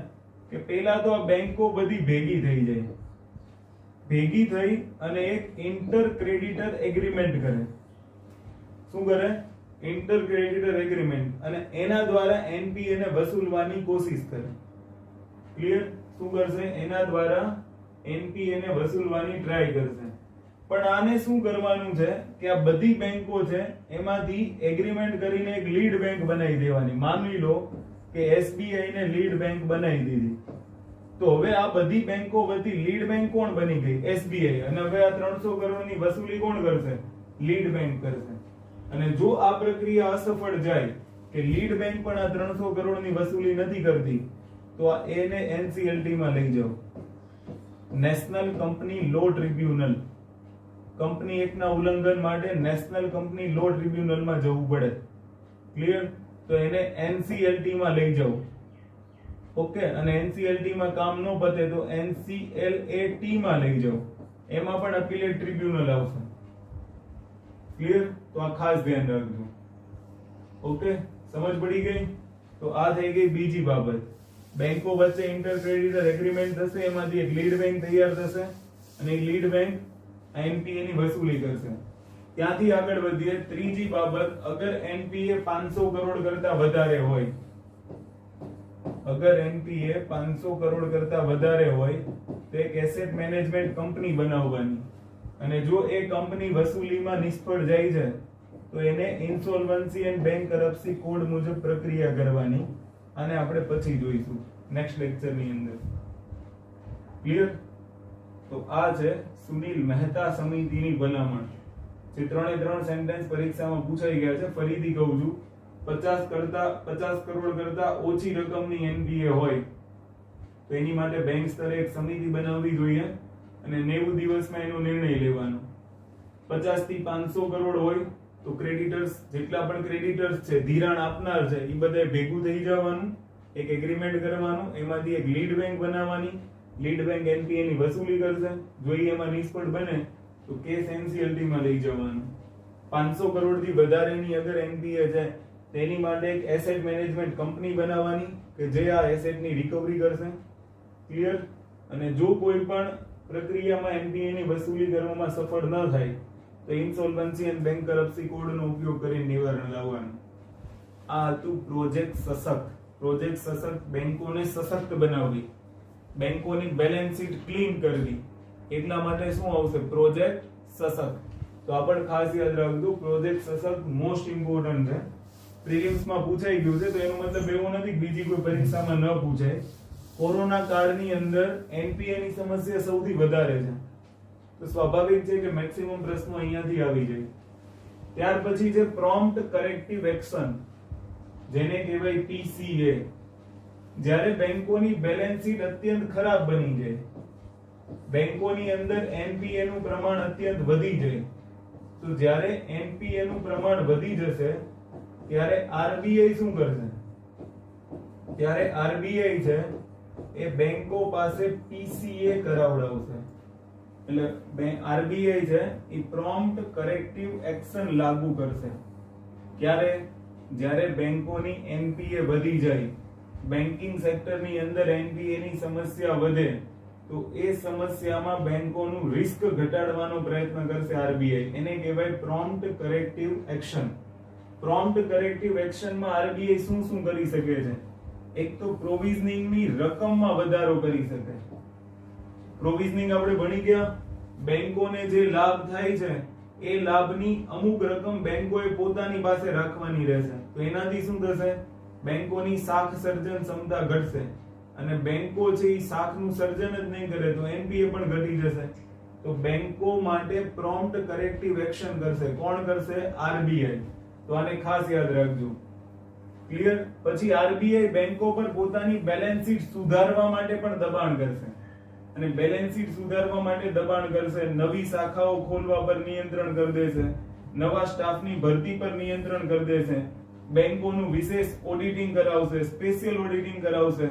કે પહેલા તો આ બેંકો બધી ભેગી થઈ જાય, ભેગી થઈ અને એક ઇન્ટર ક્રેડિટર એગ્રીમેન્ટ કરે. શું કરે? ઇન્ટર ક્રેડિટર એગ્રીમેન્ટ, અને એના દ્વારા NPA ને વસૂલવાની કોશિશ કરે. ક્લિયર? શું કરશે? એના દ્વારા NPA ને વસૂલવાની ટ્રાય કરશે. પણ આને શું કરવાનું છે કે આ બધી બેંકો છે એમાંથી એગ્રીમેન્ટ કરીને એક લીડ બેંક બનાવી દેવાની. માની લો કે SBI ને લીડ બેંક બનાવી દીધી, તો હવે આ બધી બેંકો વતી લીડ બેંક કોણ બની ગઈ? SBI. અને હવે આ 300 કરોડની વસૂલી કોણ કરશે? લીડ બેંક કરશે. અને જો આ પ્રક્રિયા અસફળ જાય કે લીડ બેંક પણ આ 300 કરોડની વસૂલી નથી કરતી, તો આ એને NCLT માં લઈ જાઓ, national company law tribunal. Company એક્ટના ઉલ્લંઘન માટે નેશનલ કંપની લો ટ્રિબ્યુનલમાં જવું પડે. ક્લિયર? તો એને NCLT માં લઈ જાઓ. ઓકે, અને NCLT માં કામ ન પતે તો NCLAT માં લઈ જાઓ, એમાં પણ અપીલેટ ટ્રિબ્યુનલ આવશે. ક્લિયર? તો આ ખાસ ધ્યાન રાખજો. ઓકે, સમજ પડી ગઈ? તો આ થઈ ગઈ બીજી બાબત. બેંકો વચ્ચે ઇન્ટર ક્રેડિટર એગ્રીમેન્ટ થશે, એમાંથી એક લીડ બેંક તૈયાર થશે, અને એક લીડ બેંક NPA ની વસૂલી કરશે. ત્યાંથી આગળ વધીએ. ત્રીજી બાબત, અગર NPA 500 કરોડ કરતા વધારે હોય, અગર NPA 500 કરોડ કરતા વધારે હોય તો એક એસેટ મેનેજમેન્ટ કંપની બનાવવાની, અને જો એ કંપની વસૂલીમાં નિષ્ફળ જાય છે તો એને ઇન્સોલ્વન્સી એન્ડ બેન્કરપ્સી કોડ મુજબ પ્રક્રિયા કરવાની. આને આપણે પછી જોઈશું નેક્સ્ટ લેક્ચર ની અંદર. ક્લિયર? તો આ છે સુનિલ મહેતા સમિતિની ભલામણ. જે 3 સેન્ટેન્સ પરીક્ષામાં પૂછાઈ ગયા છે. ફરીથી કહું છું, 50 કરોડ કરતા ઓછી રકમની NPA હોય તો એની માટે બેંક સ્તરે એક સમિતિ બનાવવી જોઈએ, અને 90 દિવસમાં એનો નિર્ણય લેવાનો. 50 થી 500 કરોડ હોય તો ક્રેડિટર્સ, જેટલા પણ ક્રેડિટર્સ છે, ધિરાણ આપનાર છે, એ બધા ભેગું થઈ જવાનું, એક એગ્રીમેન્ટ કરવાનું, એમાંથી એક લીડ બેંક બનાવવાની. લીડ બેંક NPA ની વસૂલી કરશે. જો એમાં નિષ્ફળ બને તો કેસ NCLT માં લઈ જવાનું. 500 કરોડ થી વધારેની અગર NPA છે તેની માટે એક એસેટ મેનેજમેન્ટ કંપની બનાવવાની કે જે આ એસેટ ની રિકવરી કરશે. ક્લિયર? અને જો કોઈ પણ પ્રક્રિયામાં NPA ની વસૂલી કરવામાં સફળ ન થાય તો ઇન્સોલ્વન્સી એન્ડ બેન્કરપ્સી કોડનો ઉપયોગ કરીને નિવારણ લાવવાનું. આ હતું પ્રોજેક્ટ સશક્ત. પ્રોજેક્ટ સશક્ત બેંકોને સશક્ત બનાવવી, બેંકોની બેલેન્સ શીટ ક્લીન કરવી, એટલા માટે શું આવશે? પ્રોજેક્ટ સશક્ત. તો આ પણ ખાસ યાદ રાખજો, પ્રોજેક્ટ સશક્ત મોસ્ટ ઇમ્પોર્ટન્ટ છે. પ્રિલિમ્સ માં પૂછાઈ ગયું છે, તો એનો મતલબ એવો નથી કે બીજી કોઈ પરીક્ષામાં ન પૂછાય. કોરોના કાળની અંદર NPA ની સમસ્યા સૌથી વધારે છે, તો સ્વાભાવિક છે કે મેક્સિમમ પ્રશ્નો અહીંયાથી આવી જાય. ત્યાર પછી છે પ્રોમ્પ્ટ કરેક્ટિવ એક્શન, જેને કહેવાય PCA. જ્યારે બેંકોની બેલેન્સ શીટ અત્યંત ખરાબ બની જાય, બેંકોની અંદર NPA નું પ્રમાણ અત્યંત વધી જાય, તો જ્યારે NPA નું પ્રમાણ વધી જશે ત્યારે RBI શું કરશે? ત્યારે RBI છે એ બેંકો પાસે PCA કરાવડાવશે. એટલે RBI છે એ પ્રોમ્પ્ટ કરેક્ટિવ એક્શન લાગુ કરશે. ક્યારે? જ્યારે બેંકોની NPA વધી જાય, બેન્કિંગ સેક્ટરની અંદર NPA ની સમસ્યા વધે, તો એ સમસ્યામાં બેંકોનું રિસ્ક ઘટાડવાનો પ્રયત્ન કરશે RBI. એને કહેવાય prompt corrective action. Prompt corrective એક્શનમાં RBI શું શું કરી શકે છે? એક તો પ્રોવિઝનિંગ ની રકમમાં વધારો કરી શકે. પ્રોવિઝનિંગ આપણે ભણી ગયા, બેંકોને જે લાભ થાય છે એ લાભની અમુક રકમ બેંકોએ પોતાની પાસે રાખવાની રહેશે. તો એનાથી શું થશે? બેંકોની શાખ સર્જન ક્ષમતા ઘટશે. અને બેંકો છે એ શાખનું સર્જન જ નહીં કરે તો એનપીએ પણ ઘટી જશે. તો બેંકો માટે પ્રોમ્પ્ટ કરેક્ટિવ એક્શન કરશે. કોણ કરશે? આરબીઆઈ. તો આને ખાસ યાદ રાખજો. ક્લિયર? પછી આરબીઆઈ બેંકો પર પોતાની બેલેન્સ શીટ સુધારવા માટે પણ દબાણ કરશે. અને બેલેન્સ શીટ સુધારવા માટે દબાણ કરશે, નવી શાખાઓ ખોલવા પર નિયંત્રણ કરી દેશે, નવા સ્ટાફની ભરતી પર નિયંત્રણ કરી દેશે, બેંકોનું વિશેષ ઓડિટિંગ કરાવશે, સ્પેશિયલ ઓડિટિંગ કરાવશે,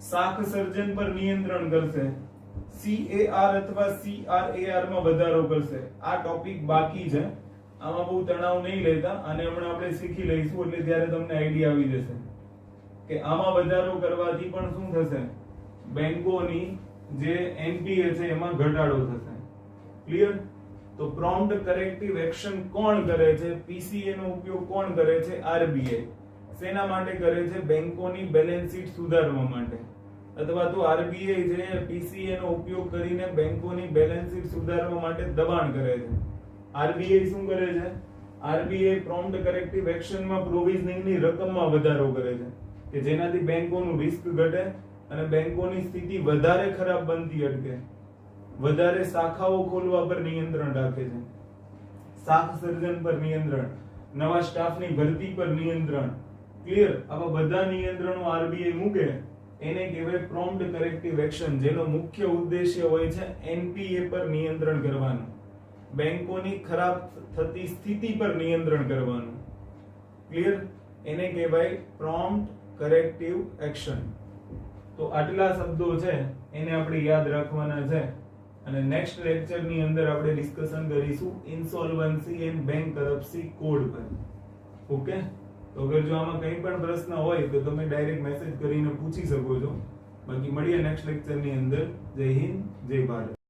શાખ સર્જન પર નિયંત્રણ કરશે, CAR અથવા CRAR માં વધારો કરશે. આ ટોપિક બાકી છે, આમાં બહુ તણાવ નહીં લેતા, અને હમણાં આપણે શીખી લઈશું એટલે ત્યારે તમને આઈડિયા આવી જશે કે આમાં વધારો કરવાથી પણ શું થશે, બેંકોની જે એનપીએ છે એમાં ઘટાડો થશે. ક્લિયર? તો પ્રોમ્પ્ટ કરેક્ટિવ એક્શન કોણ કરે છે? પીસીએ નો ઉપયોગ કોણ કરે છે? આરબીઆઈ. શેના માટે કરે છે? બેંકોની બેલેન્સ શીટ સુધારવા માટે. અથવા તો આરબીઆઈ જે પીસીએ નો ઉપયોગ કરીને બેંકોની બેલેન્સ શીટ સુધારવા માટે દબાણ કરે છે. આરબીઆઈ શું કરે છે? આરબીઆઈ પ્રોમ્પ્ટ કરેક્ટિવ એક્શનમાં પ્રોવિઝનિંગની રકમમાં વધારો કરે છે કે જેનાથી બેંકોનું રિસ્ક ઘટે અને બેંકોની સ્થિતિ વધારે ખરાબ બનતી અટકે. વધારે શાખાઓ ખોલવા પર નિયંત્રણ રાખે છે, શાખ સર્જન પર નિયંત્રણ, નવા સ્ટાફની ભરતી પર નિયંત્રણ. ક્લિયર? આવા બધા નિયંત્રણો આરબીઆઈ મૂકે એને કહેવાય પ્રોમ્પ્ટ કરેક્ટિવ એક્શન, જેનો મુખ્ય ઉદ્દેશ્ય હોય છે એનપીએ પર નિયંત્રણ કરવાનું, બેંકોની ખરાબ થતી સ્થિતિ પર નિયંત્રણ કરવાનું. ક્લિયર? એને કહેવાય પ્રોમ્પ્ટ કરેક્ટિવ એક્શન. તો આટલા શબ્દો છે એને આપણે યાદ રાખવાના છે, અને નેક્સ્ટ લેક્ચર ની અંદર આપણે ડિસ્કશન કરીશું ઇન્સોલ્વન્સી એન્ડ બેંક કરપ્સી કોડ પર. ઓકે? તો અગર જો આમાં કંઈ પણ પ્રશ્ન હોય તો તમે ડાયરેક્ટ મેસેજ કરીને પૂછી શકો છો. બાકી મળીએ નેક્સ્ટ લેક્ચર ની અંદર. જય હિન્દ, જય ભારત.